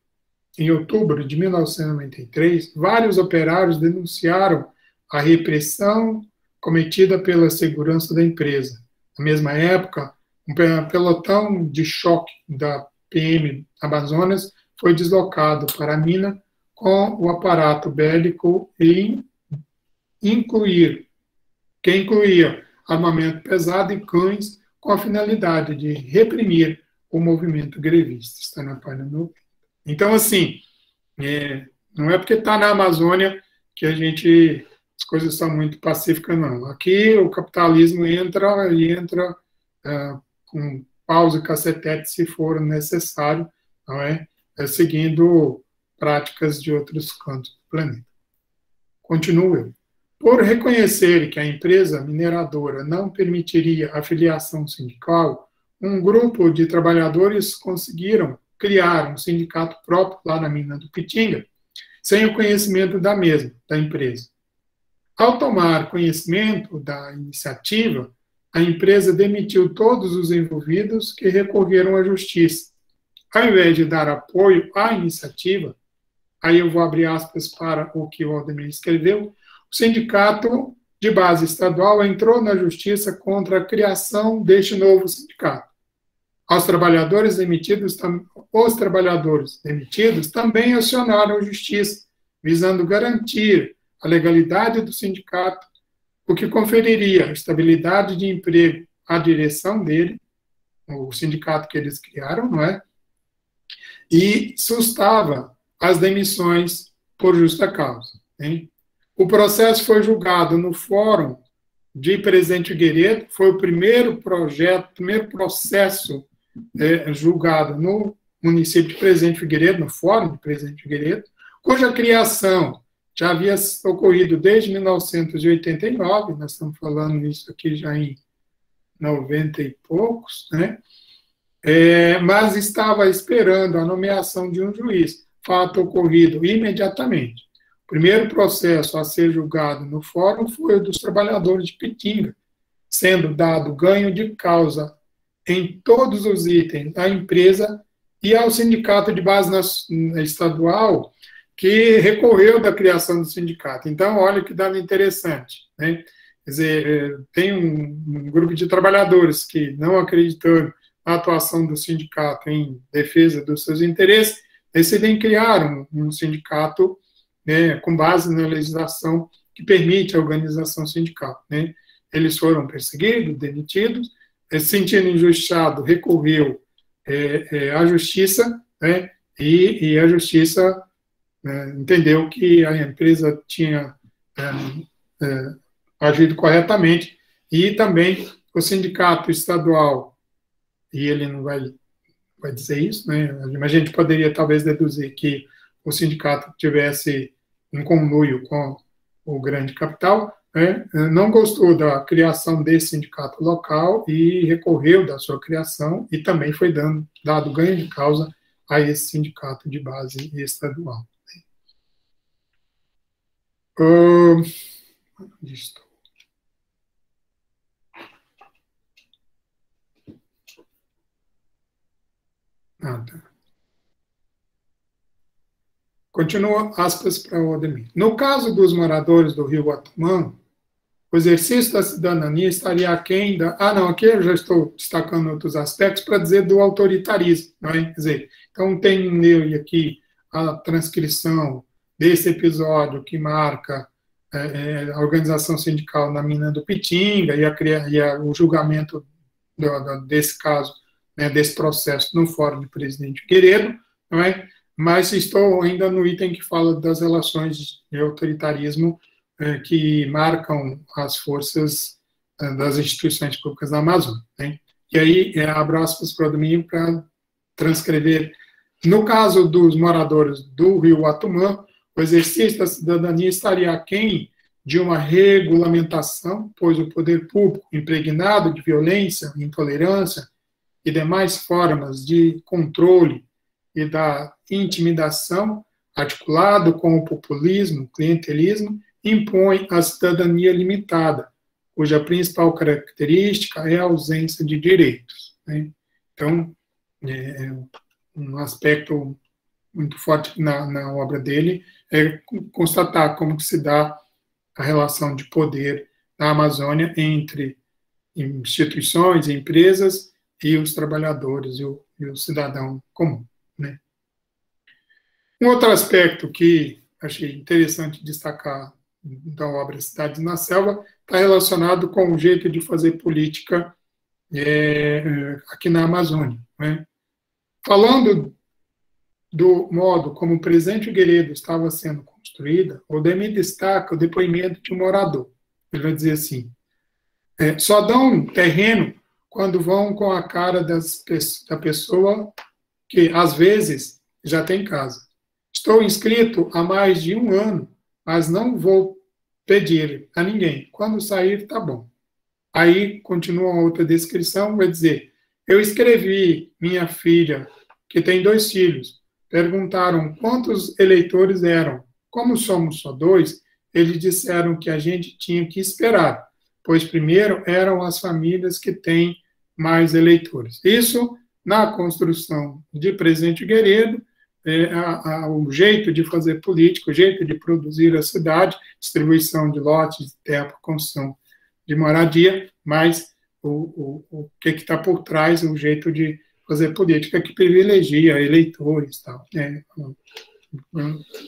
em outubro de 1993, vários operários denunciaram a repressão cometida pela segurança da empresa. Na mesma época, um pelotão de choque da PM Amazonas foi deslocado para a mina com o aparato bélico que incluía armamento pesado e cães, com a finalidade de reprimir o movimento grevista. Está na página 90. Então, assim, não é porque está na Amazônia que as coisas são muito pacíficas, não. Aqui o capitalismo entra e entra com paus e cacetete, se for necessário, não é? Seguindo práticas de outros cantos do planeta. Continuo eu. Por reconhecer que a empresa mineradora não permitiria a filiação sindical, um grupo de trabalhadores conseguiram criar um sindicato próprio lá na mina do Pitinga, sem o conhecimento da mesma, da empresa. Ao tomar conhecimento da iniciativa, a empresa demitiu todos os envolvidos que recorreram à justiça. Ao invés de dar apoio à iniciativa, aí eu vou abrir aspas para o que o Aldemir escreveu, o sindicato de base estadual entrou na justiça contra a criação deste novo sindicato. Os trabalhadores demitidos também acionaram a justiça, visando garantir a legalidade do sindicato, o que conferiria estabilidade de emprego à direção dele, o sindicato que eles criaram, não é? E sustava as demissões por justa causa. Hein? O processo foi julgado no Fórum de Presidente Figueiredo, foi o primeiro processo julgado no município de Presidente Figueiredo, no Fórum de Presidente Figueiredo, cuja criação já havia ocorrido desde 1989, nós estamos falando isso aqui já em 90 e poucos, né? Mas estava esperando a nomeação de um juiz, fato ocorrido imediatamente. O primeiro processo a ser julgado no fórum foi o dos trabalhadores de Pitinga, sendo dado ganho de causa em todos os itens da empresa e ao sindicato de base estadual, que recorreu da criação do sindicato. Então, olha que dado interessante, né? Quer dizer, tem um grupo de trabalhadores que, não acreditando na atuação do sindicato em defesa dos seus interesses, decidem criar um sindicato, né, com base na legislação que permite a organização sindical, né? Eles foram perseguidos, demitidos, se sentindo injustiçado, recorreu à justiça, né, e a justiça entendeu que a empresa tinha agido corretamente, e também o sindicato estadual, e ele não vai dizer isso, né, mas a gente poderia talvez deduzir que o sindicato tivesse em conluio com o grande capital, né, não gostou da criação desse sindicato local e recorreu da sua criação, e também foi dado ganho de causa a esse sindicato de base estadual. Onde estou? Tá. Continua aspas para o Ademir. No caso dos moradores do Rio Guatumã, o exercício da cidadania estaria aquém da... não, aqui eu já estou destacando outros aspectos para dizer do autoritarismo, não é? Quer dizer, então tem aqui a transcrição desse episódio que marca a organização sindical na mina do Pitinga e o julgamento desse caso, né, desse processo no Fórum de Presidente Figueiredo, não é? Mas estou ainda no item que fala das relações de autoritarismo que marcam as forças das instituições públicas da Amazônia. Né? E aí, abro aspas para o domingo para transcrever. No caso dos moradores do Rio Guatumã, o exercício da cidadania estaria aquém de uma regulamentação, pois o poder público, impregnado de violência, intolerância e demais formas de controle e da intimidação, articulado com o populismo, clientelismo, impõe a cidadania limitada, cuja principal característica é a ausência de direitos. Né? Então, um aspecto muito forte na obra dele é constatar como que se dá a relação de poder na Amazônia entre instituições, empresas e os trabalhadores e o cidadão comum. Né? Um outro aspecto que achei interessante destacar da obra Cidades na Selva está relacionado com o jeito de fazer política aqui na Amazônia. Né? Falando do modo como o Presidente Figueiredo estava sendo construída, o Odemir destaca o depoimento de um morador. Ele vai dizer assim, só dão terreno quando vão com a cara da pessoa que, às vezes, já tem casa. Estou inscrito há mais de 1 ano, mas não vou pedir a ninguém. Quando sair, tá bom. Aí, continua outra descrição, vai dizer, eu escrevi minha filha, que tem 2 filhos, perguntaram quantos eleitores eram. Como somos só 2, eles disseram que a gente tinha que esperar, pois primeiro eram as famílias que têm mais eleitores. Isso, na construção de Presidente Figueiredo, o jeito de fazer política, o jeito de produzir a cidade, distribuição de lotes de terra para construção de moradia, mas o que está por trás, o jeito de fazer política que privilegia eleitores, tal, né?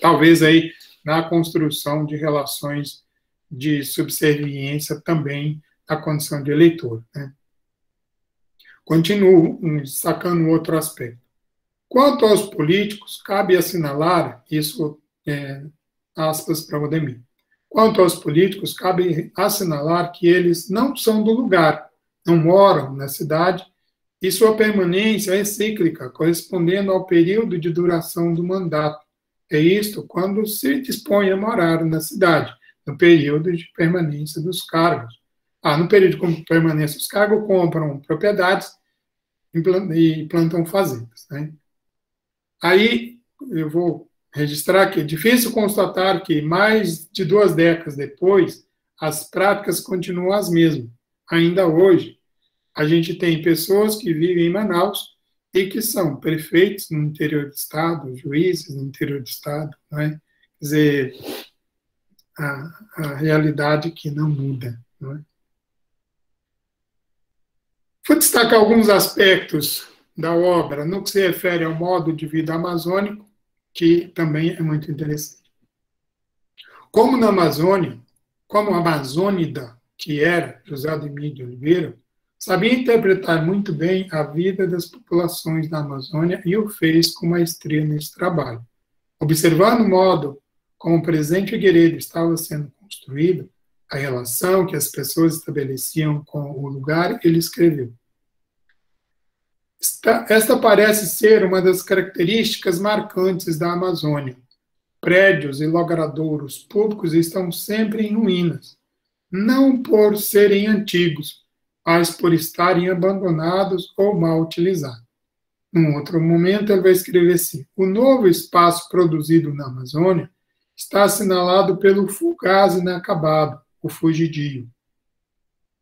Talvez aí na construção de relações de subserviência também na condição de eleitor, né? Continuo destacando outro aspecto. Quanto aos políticos, cabe assinalar, isso aspas para o Odemir, quanto aos políticos, cabe assinalar que eles não são do lugar, não moram na cidade, e sua permanência é cíclica, correspondendo ao período de duração do mandato. É isto quando se dispõe a morar na cidade, no período de permanência dos cargos. No período de permanência dos cargos, compram propriedades e plantam fazendas, né? Aí, eu vou registrar que é difícil constatar que, mais de 2 décadas depois, as práticas continuam as mesmas. Ainda hoje, a gente tem pessoas que vivem em Manaus e que são prefeitos no interior do estado, juízes no interior do estado, não é? Quer dizer, a realidade que não muda, não é? Vou destacar alguns aspectos da obra no que se refere ao modo de vida amazônico, que também é muito interessante. Como na Amazônia, como a amazônida que era José Ademir de Oliveira, sabia interpretar muito bem a vida das populações da Amazônia e o fez com maestria nesse trabalho. Observando o modo como o Presidente Figueiredo estava sendo construído, a relação que as pessoas estabeleciam com o lugar, ele escreveu: esta parece ser uma das características marcantes da Amazônia. Prédios e logradouros públicos estão sempre em ruínas, não por serem antigos, mas por estarem abandonados ou mal utilizados. Num outro momento, ele vai escrever assim: o novo espaço produzido na Amazônia está assinalado pelo fugaz inacabado, o fugidio.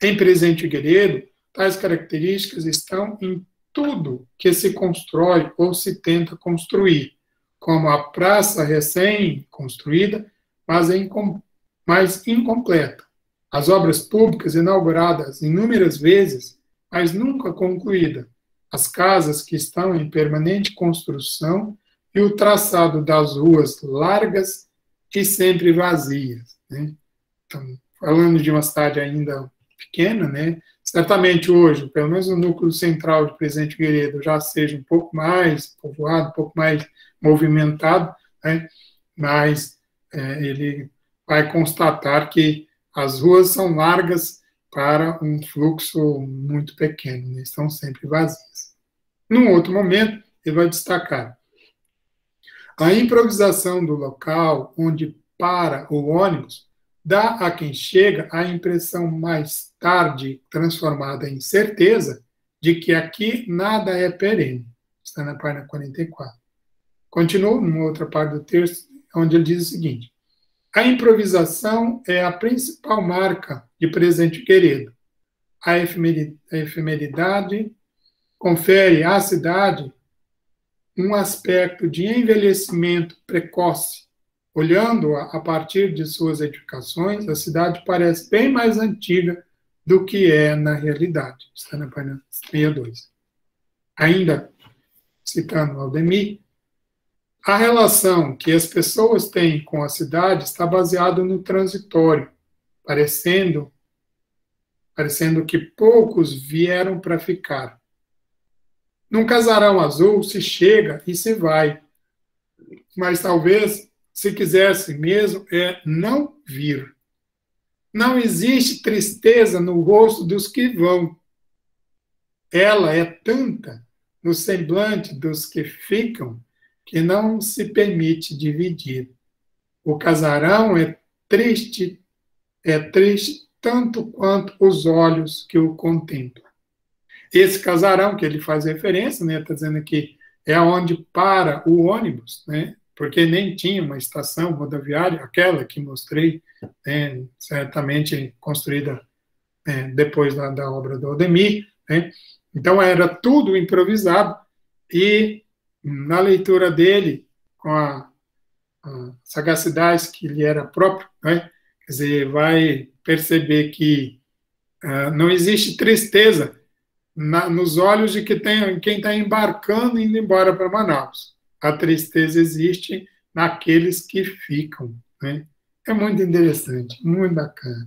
Em Presidente Figueiredo, tais características estão em tudo que se constrói ou se tenta construir, como a praça recém-construída, mas incompleta. As obras públicas inauguradas inúmeras vezes, mas nunca concluídas. As casas que estão em permanente construção e o traçado das ruas largas e sempre vazias, né? Então, falando de uma cidade ainda pequena, né? Certamente hoje, pelo menos o núcleo central de Presidente Figueiredo já seja um pouco mais povoado, um pouco mais movimentado, né? Mas ele vai constatar que as ruas são largas para um fluxo muito pequeno, né? Estão sempre vazias. Num outro momento, ele vai destacar a improvisação do local onde para o ônibus dá a quem chega a impressão mais tarde transformada em certeza de que aqui nada é perene. Está na página 44. Continuo numa outra parte do texto, onde ele diz o seguinte: a improvisação é a principal marca de Presidente Figueiredo. A efemeridade confere à cidade um aspecto de envelhecimento precoce. Olhando-a a partir de suas edificações, a cidade parece bem mais antiga do que é na realidade. Está na página 62. Ainda, citando Aldemir, a relação que as pessoas têm com a cidade está baseada no transitório, parecendo que poucos vieram para ficar. Num casarão azul se chega e se vai, mas talvez, se quisesse mesmo, não vir. Não existe tristeza no rosto dos que vão. Ela é tanta no semblante dos que ficam que não se permite dividir. O casarão é triste tanto quanto os olhos que o contemplam. Esse casarão que ele faz referência, né, está dizendo aqui, é onde para o ônibus, né, porque nem tinha uma estação rodoviária, aquela que mostrei, né, certamente construída depois da obra do Aldemir, né, então era tudo improvisado, e na leitura dele, com a sagacidade que lhe era próprio, né, quer dizer, vai perceber que não existe tristeza nos olhos de quem está embarcando e indo embora para Manaus. A tristeza existe naqueles que ficam. Né? É muito interessante, muito bacana.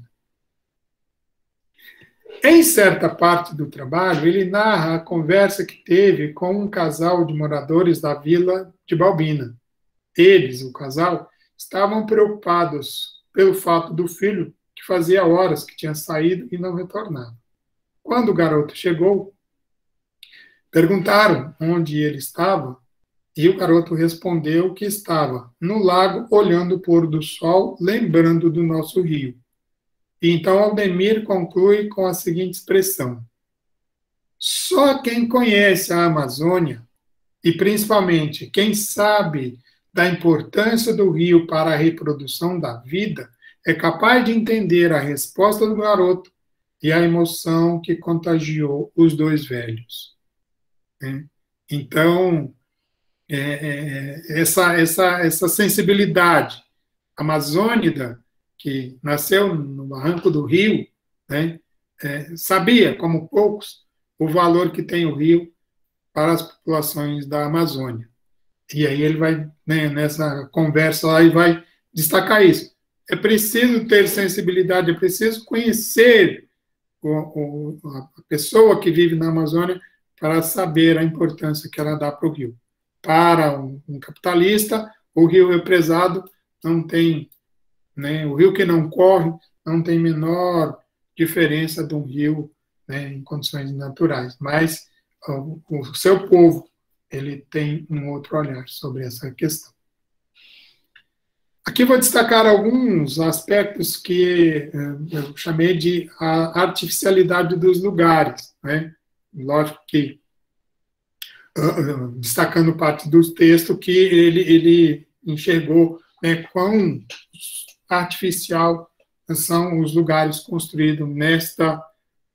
Em certa parte do trabalho, ele narra a conversa que teve com um casal de moradores da vila de Balbina. Eles, o casal, estavam preocupados pelo fato do filho, que fazia horas que tinha saído e não retornava. Quando o garoto chegou, perguntaram onde ele estava, e o garoto respondeu que estava no lago, olhando o pôr do sol, lembrando do nosso rio. E então Aldemir conclui com a seguinte expressão: só quem conhece a Amazônia, e principalmente quem sabe da importância do rio para a reprodução da vida, é capaz de entender a resposta do garoto e a emoção que contagiou os dois velhos. Então, essa sensibilidade amazônica, que nasceu no barranco do rio, né, sabia, como poucos, o valor que tem o rio para as populações da Amazônia. E aí ele vai, né, nessa conversa lá, e vai destacar isso. É preciso ter sensibilidade, é preciso conhecer a pessoa que vive na Amazônia para saber a importância que ela dá para o rio. Para um capitalista, o rio represado não tem, né, o rio que não corre não tem menor diferença de um rio, né, em condições naturais, mas o seu povo, ele tem um outro olhar sobre essa questão. Aqui vou destacar alguns aspectos que eu chamei de a artificialidade dos lugares, né? Lógico que destacando parte do texto que ele enxergou, né, quão artificial são os lugares construídos nesta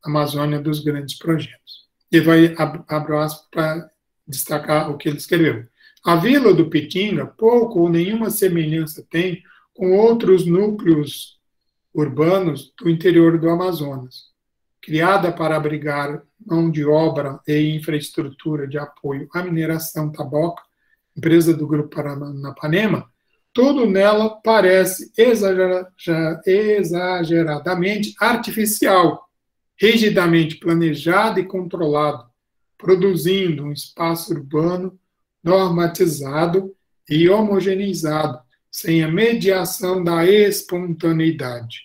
Amazônia dos grandes projetos. E vai abrir aspas para destacar o que ele escreveu. A vila do Pitinga pouco ou nenhuma semelhança tem com outros núcleos urbanos do interior do Amazonas. Criada para abrigar mão de obra e infraestrutura de apoio à mineração tabaco, empresa do Grupo Paranapanema, tudo nela parece exageradamente artificial, rigidamente planejado e controlado, produzindo um espaço urbano normatizado e homogeneizado, sem a mediação da espontaneidade.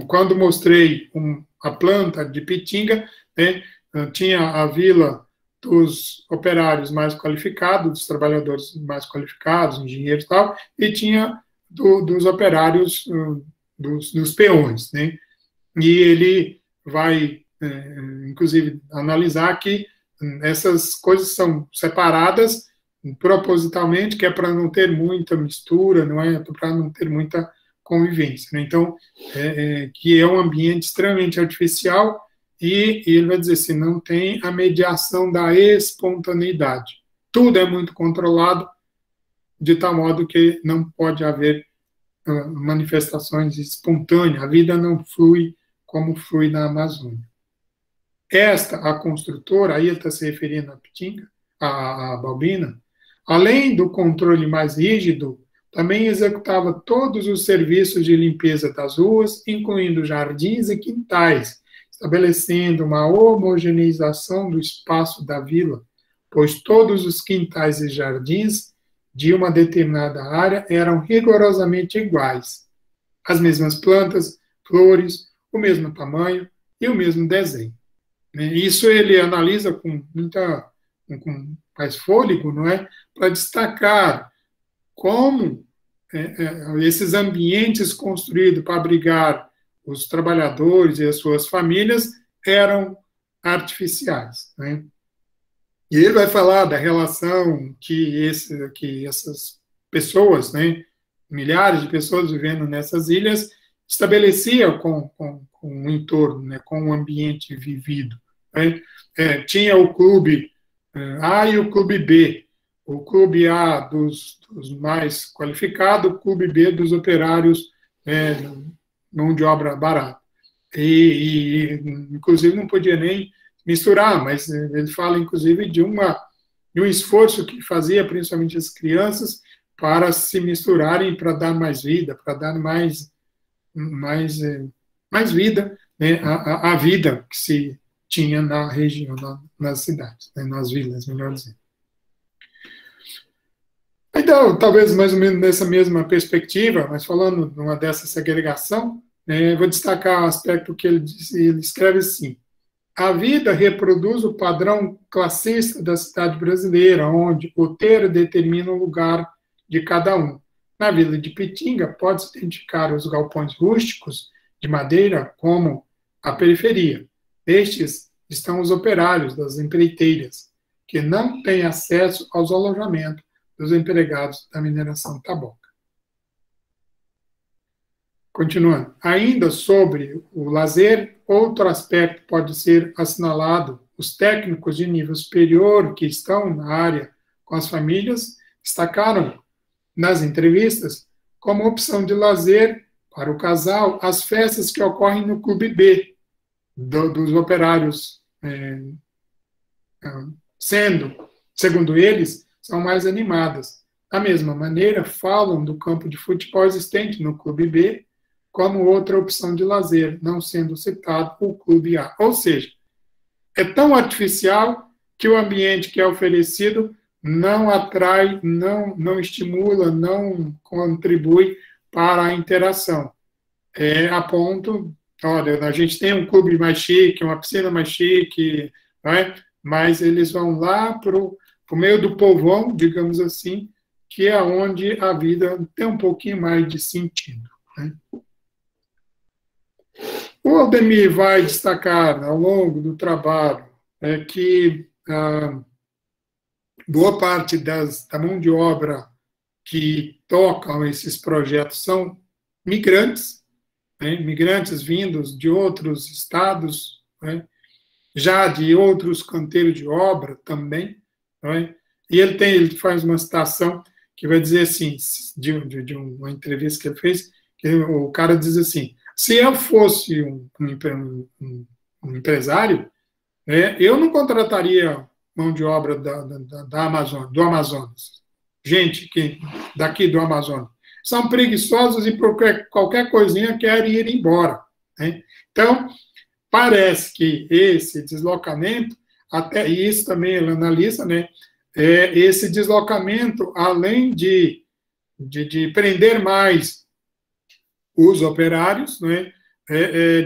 Quando mostrei a planta de Pitinga, tinha a vila dos operários mais qualificados, dos trabalhadores mais qualificados, engenheiros e tal, e tinha dos operários, dos peões, né? E ele vai, inclusive, analisar que essas coisas são separadas propositalmente, que é para não ter muita mistura, não é para não ter muita convivência. Né? Então, que é um ambiente extremamente artificial, e ele vai dizer assim, não tem a mediação da espontaneidade. Tudo é muito controlado, de tal modo que não pode haver manifestações espontâneas, a vida não flui como flui na Amazônia. A construtora, aí ele está se referindo a Pitinga, a Balbina, além do controle mais rígido, também executava todos os serviços de limpeza das ruas, incluindo jardins e quintais, estabelecendo uma homogeneização do espaço da vila, pois todos os quintais e jardins de uma determinada área eram rigorosamente iguais. As mesmas plantas, flores, o mesmo tamanho e o mesmo desenho. Isso ele analisa com mais fôlego, não é? Para destacar como esses ambientes construídos para abrigar os trabalhadores e as suas famílias eram artificiais, né? E ele vai falar da relação que essas pessoas, né, milhares de pessoas vivendo nessas ilhas, estabeleciam com o entorno, né, com o ambiente vivido, né? Tinha o clube A e o clube B. O clube A dos mais qualificados, o clube B dos operários, mão de obra barata. Inclusive, não podia nem misturar, mas ele fala, inclusive, de um esforço que fazia, principalmente as crianças, para se misturarem, para dar mais vida, para dar mais vida, né, à vida que se tinha na região, nas cidades, né, nas vilas, melhor dizendo. Então, talvez mais ou menos nessa mesma perspectiva, mas falando de uma dessa segregação, vou destacar o aspecto que ele escreve assim: a vida reproduz o padrão classista da cidade brasileira, onde o ter determina o lugar de cada um. Na vila de Pitinga, pode-se identificar os galpões rústicos de madeira como a periferia. Estes estão os operários das empreiteiras, que não têm acesso aos alojamentos dos empregados da mineração tabaca. Continuando. Ainda sobre o lazer, outro aspecto pode ser assinalado. Os técnicos de nível superior que estão na área com as famílias destacaram nas entrevistas como opção de lazer para o casal as festas que ocorrem no Clube B dos operários, sendo, segundo eles, são mais animadas. Da mesma maneira, falam do campo de futebol existente no Clube B como outra opção de lazer, não sendo citado o Clube A. Ou seja, é tão artificial que o ambiente que é oferecido não atrai, não estimula, não contribui para a interação. A ponto, olha, a gente tem um clube mais chique, uma piscina mais chique, né? Mas eles vão lá para o meio do povão, digamos assim, que é onde a vida tem um pouquinho mais de sentido, né? O Aldemir vai destacar, ao longo do trabalho, que boa parte da mão de obra que tocam esses projetos são migrantes, né? Migrantes vindos de outros estados, né? Já de outros canteiros de obra também, né? E ele faz uma citação que vai dizer assim, de uma entrevista que ele fez, que o cara diz assim: se eu fosse um empresário, eu não contrataria mão de obra da Amazônia, do Amazonas. Gente daqui do Amazonas. São preguiçosos e por qualquer coisinha querem ir embora, né? Então, parece que esse deslocamento, até isso também ele analisa, né? Esse deslocamento, além de prender mais os operários, né,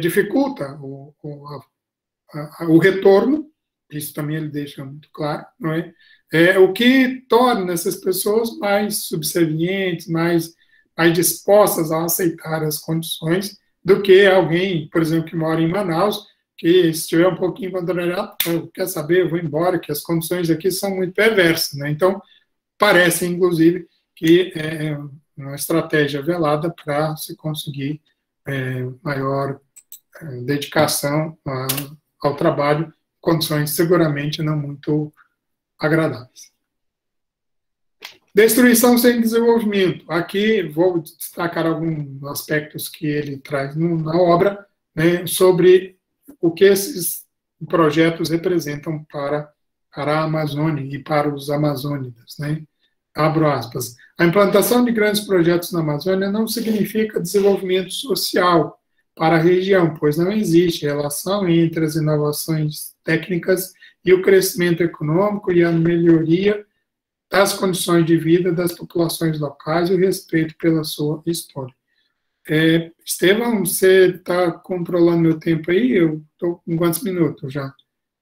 dificulta o retorno, isso também ele deixa muito claro, não é? O que torna essas pessoas mais subservientes, mais dispostas a aceitar as condições do que alguém, por exemplo, que mora em Manaus, que se estiver um pouquinho contrariado, quer saber, eu vou embora, que as condições aqui são muito perversas, né? Então, parece, inclusive, que é uma estratégia velada para se conseguir maior dedicação ao trabalho, condições seguramente não muito agradáveis. Destruição sem desenvolvimento. Aqui vou destacar alguns aspectos que ele traz na obra, né, sobre o que esses projetos representam para a Amazônia e para os amazônidas, né? Abro aspas. A implantação de grandes projetos na Amazônia não significa desenvolvimento social para a região, pois não existe relação entre as inovações técnicas e o crescimento econômico e a melhoria das condições de vida das populações locais e o respeito pela sua história. Estevão, você está controlando meu tempo aí? Eu estou com quantos minutos já?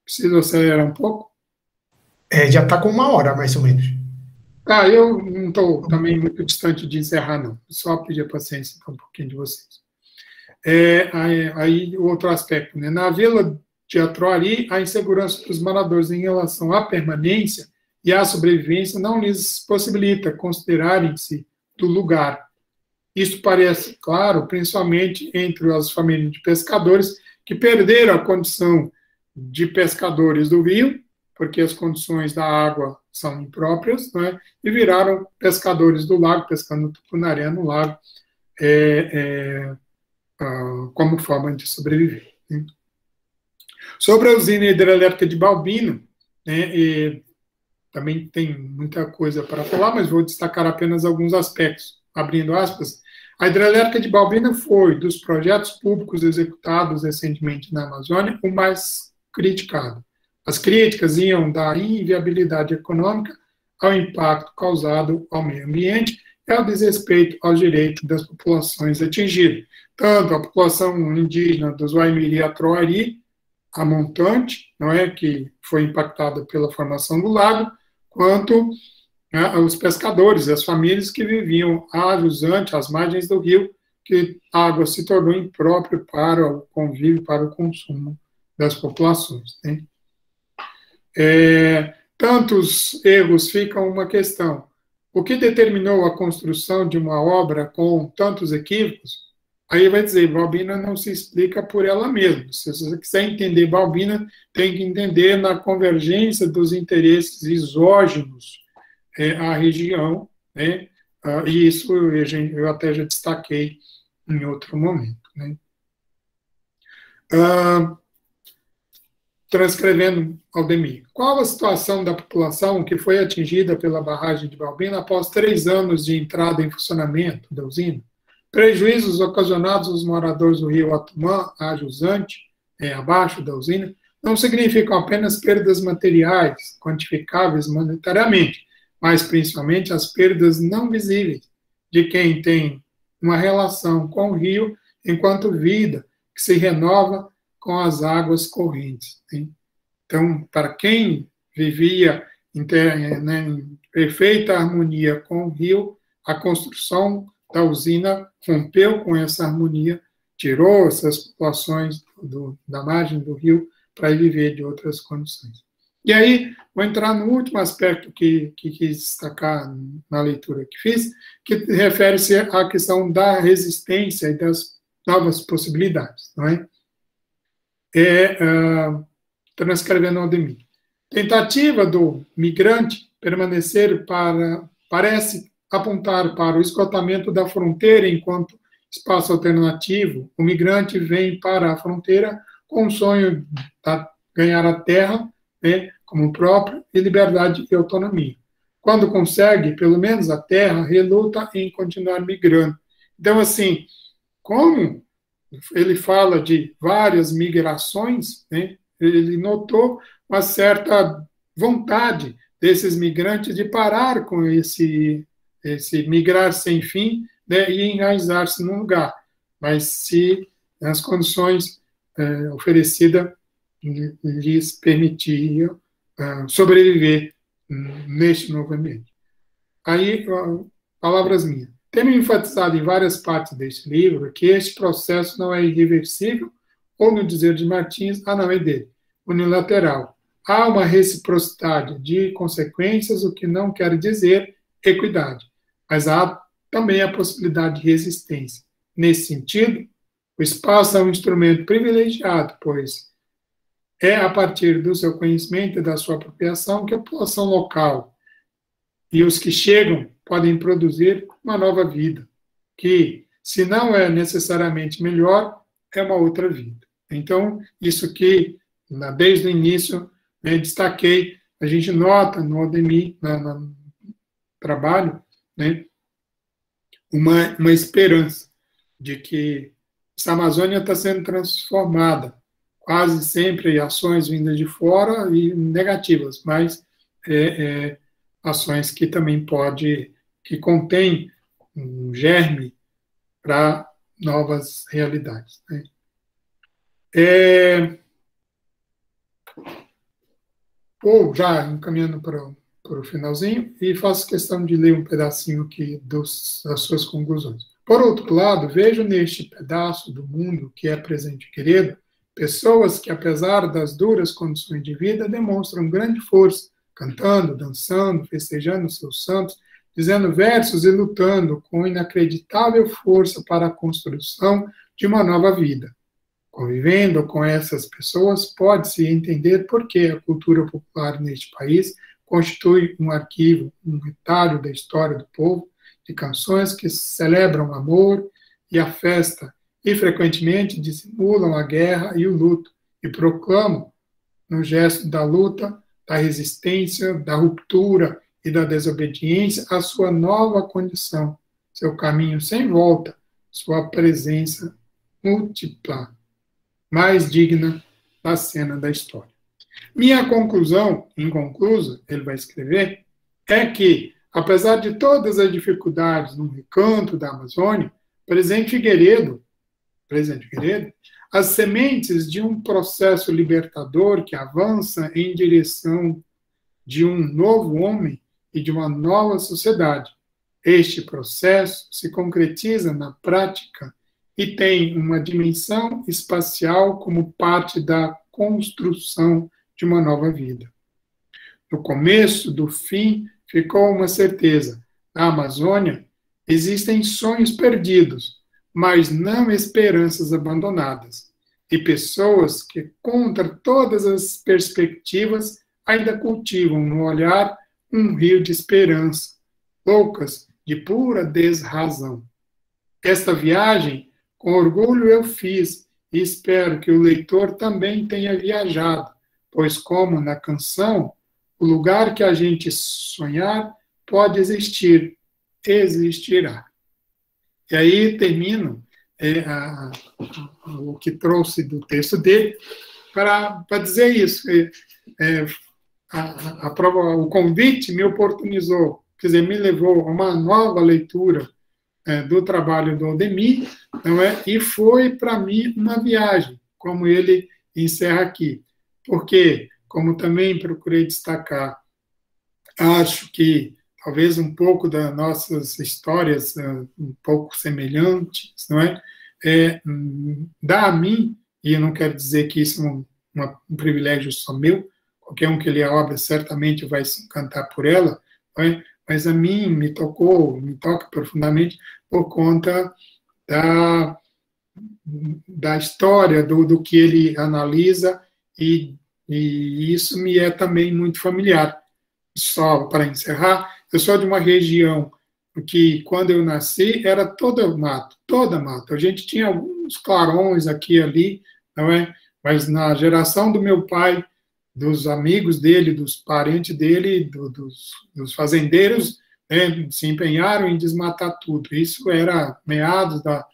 Preciso acelerar um pouco? Já está com 1 hora, mais ou menos. Eu não estou também muito distante de encerrar, não. Só pedir a paciência um pouquinho de vocês. Aí, outro aspecto, né? Na vila de Atroari, a insegurança dos moradores em relação à permanência e à sobrevivência não lhes possibilita considerarem-se do lugar. Isso parece claro, principalmente entre as famílias de pescadores que perderam a condição de pescadores do rio, porque as condições da água são impróprias, né, e viraram pescadores do lago, pescando tucunaré no lago, como forma de sobreviver. Né. Sobre a usina hidrelétrica de Balbina, né, também tem muita coisa para falar, mas vou destacar apenas alguns aspectos. Abrindo aspas, a hidrelétrica de Balbina foi, dos projetos públicos executados recentemente na Amazônia, o mais criticado. As críticas iam da inviabilidade econômica ao impacto causado ao meio ambiente e ao desrespeito aos direitos das populações atingidas, tanto a população indígena dos Waimiri e Atroari, a montante, não é, que foi impactada pela formação do lago, quanto os pescadores, as famílias que viviam a jusante, às margens do rio, que a água se tornou imprópria para o convívio, para o consumo das populações. Né? Tantos erros ficam uma questão. O que determinou a construção de uma obra com tantos equívocos? Aí vai dizer, Balbina não se explica por ela mesma. Se você quiser entender Balbina, tem que entender na convergência dos interesses exógenos à região, né? E isso eu até já destaquei em outro momento. Né? Transcrevendo Aldemir. Qual a situação da população que foi atingida pela barragem de Balbina após 3 anos de entrada em funcionamento da usina? Prejuízos ocasionados aos moradores do rio Atumã, a jusante, abaixo da usina, não significam apenas perdas materiais, quantificáveis monetariamente, mas principalmente as perdas não visíveis de quem tem uma relação com o rio enquanto vida que se renova com as águas correntes. Né? Então, para quem vivia em perfeita harmonia com o rio, a construção da usina rompeu com essa harmonia, tirou essas populações da margem do rio para viver de outras condições. E aí, vou entrar no último aspecto que quis destacar na leitura que fiz, que refere-se à questão da resistência e das novas possibilidades, não é? Transcrevendo Aldemir. Tentativa do migrante permanecer parece apontar para o esgotamento da fronteira enquanto espaço alternativo. O migrante vem para a fronteira com o sonho de ganhar a terra, né, como próprio, e liberdade e autonomia. Quando consegue, pelo menos a terra, reluta em continuar migrando. Então, assim, como ele fala de várias migrações, né, ele notou uma certa vontade desses migrantes de parar com esse migrar sem fim, né, e enraizar-se num lugar, mas se as condições oferecidas lhes permitiam sobreviver neste novo ambiente. Aí, palavras minhas. Tenho enfatizado em várias partes deste livro que este processo não é irreversível, ou no dizer de Martins, não é dele, unilateral. Há uma reciprocidade de consequências, o que não quer dizer equidade, mas há também a possibilidade de resistência. Nesse sentido, o espaço é um instrumento privilegiado, pois é a partir do seu conhecimento e da sua apropriação que a população local e os que chegam podem produzir uma nova vida, que, se não é necessariamente melhor, é uma outra vida. Então, isso que, desde o início, destaquei, a gente nota no Aldemir, no trabalho, né, uma esperança de que essa Amazônia está sendo transformada quase sempre ações vindas de fora e negativas, mas ações que também que contém um germe para novas realidades, né? Ou já encaminhando para o finalzinho, e faço questão de ler um pedacinho aqui das suas conclusões. Por outro lado, vejo neste pedaço do mundo que é presente querido, pessoas que, apesar das duras condições de vida, demonstram grande força, cantando, dançando, festejando seus santos, dizendo versos e lutando com inacreditável força para a construção de uma nova vida. Convivendo com essas pessoas, pode-se entender por que a cultura popular neste país constitui um arquivo, um retalho da história do povo, de canções que celebram o amor e a festa, e frequentemente dissimulam a guerra e o luto, e proclamam, no gesto da luta, da resistência, da ruptura e da desobediência, a sua nova condição, seu caminho sem volta, sua presença múltipla, mais digna da cena da história. Minha conclusão, inconclusa, ele vai escrever, é que, apesar de todas as dificuldades no recanto da Amazônia, Presidente Figueiredo, as sementes de um processo libertador que avança em direção de um novo homem e de uma nova sociedade. Este processo se concretiza na prática e tem uma dimensão espacial como parte da construção de uma nova vida. No começo do fim, ficou uma certeza. Na Amazônia, existem sonhos perdidos, mas não esperanças abandonadas. E pessoas que, contra todas as perspectivas, ainda cultivam no olhar um rio de esperança, loucas de pura desrazão. Esta viagem, com orgulho eu fiz, e espero que o leitor também tenha viajado, pois como na canção, o lugar que a gente sonhar pode existir, existirá. E aí termino o que trouxe do texto dele para dizer isso. O convite me oportunizou, quer dizer, me levou a uma nova leitura do trabalho do Aldemir, não é? E foi para mim uma viagem, como ele encerra aqui. Porque, como também procurei destacar, acho que talvez um pouco das nossas histórias um pouco semelhantes, não é? Dá a mim, e eu não quero dizer que isso é um privilégio só meu, qualquer um que lê a obra certamente vai se encantar por ela, não é? Mas a mim me toca profundamente por conta da história, do que ele analisa, e isso me é também muito familiar. Só para encerrar, eu sou de uma região que, quando eu nasci, era toda mato. A gente tinha alguns clarões aqui e ali, não é? Mas na geração do meu pai, dos amigos dele, dos parentes dele, dos fazendeiros, né, se empenharam em desmatar tudo. Isso era meados da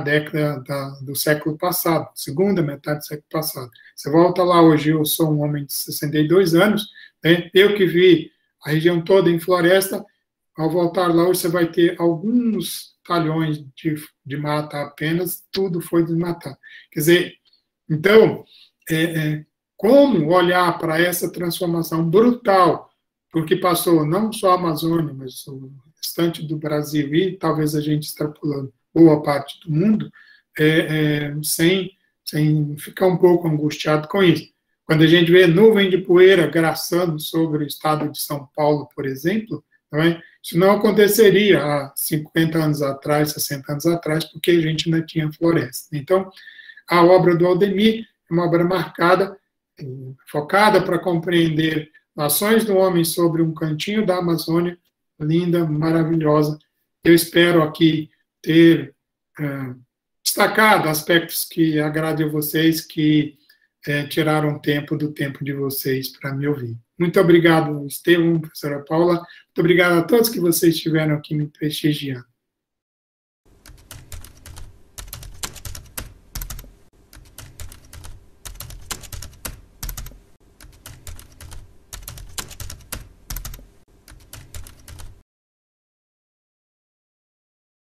década do século passado, segunda metade do século passado. Você volta lá hoje, eu sou um homem de 62 anos, né, eu que vi a região toda em floresta, ao voltar lá hoje você vai ter alguns talhões de mata apenas, tudo foi desmatado. Quer dizer, então, como olhar para essa transformação brutal, porque passou não só a Amazônia, mas o restante do Brasil e talvez a gente extrapolando boa parte do mundo, sem ficar um pouco angustiado com isso. Quando a gente vê nuvem de poeira graçando sobre o estado de São Paulo, por exemplo, não é? Isso não aconteceria há 50 anos atrás, 60 anos atrás, porque a gente ainda tinha floresta. Então, a obra do Aldemir é uma obra marcada, focada para compreender ações do homem sobre um cantinho da Amazônia, linda, maravilhosa. Eu espero aqui ter destacado aspectos que agradem a vocês, que tiraram tempo do tempo de vocês para me ouvir. Muito obrigado, Estevão, professora Paula. Muito obrigado a todos que vocês estiveram aqui me prestigiando.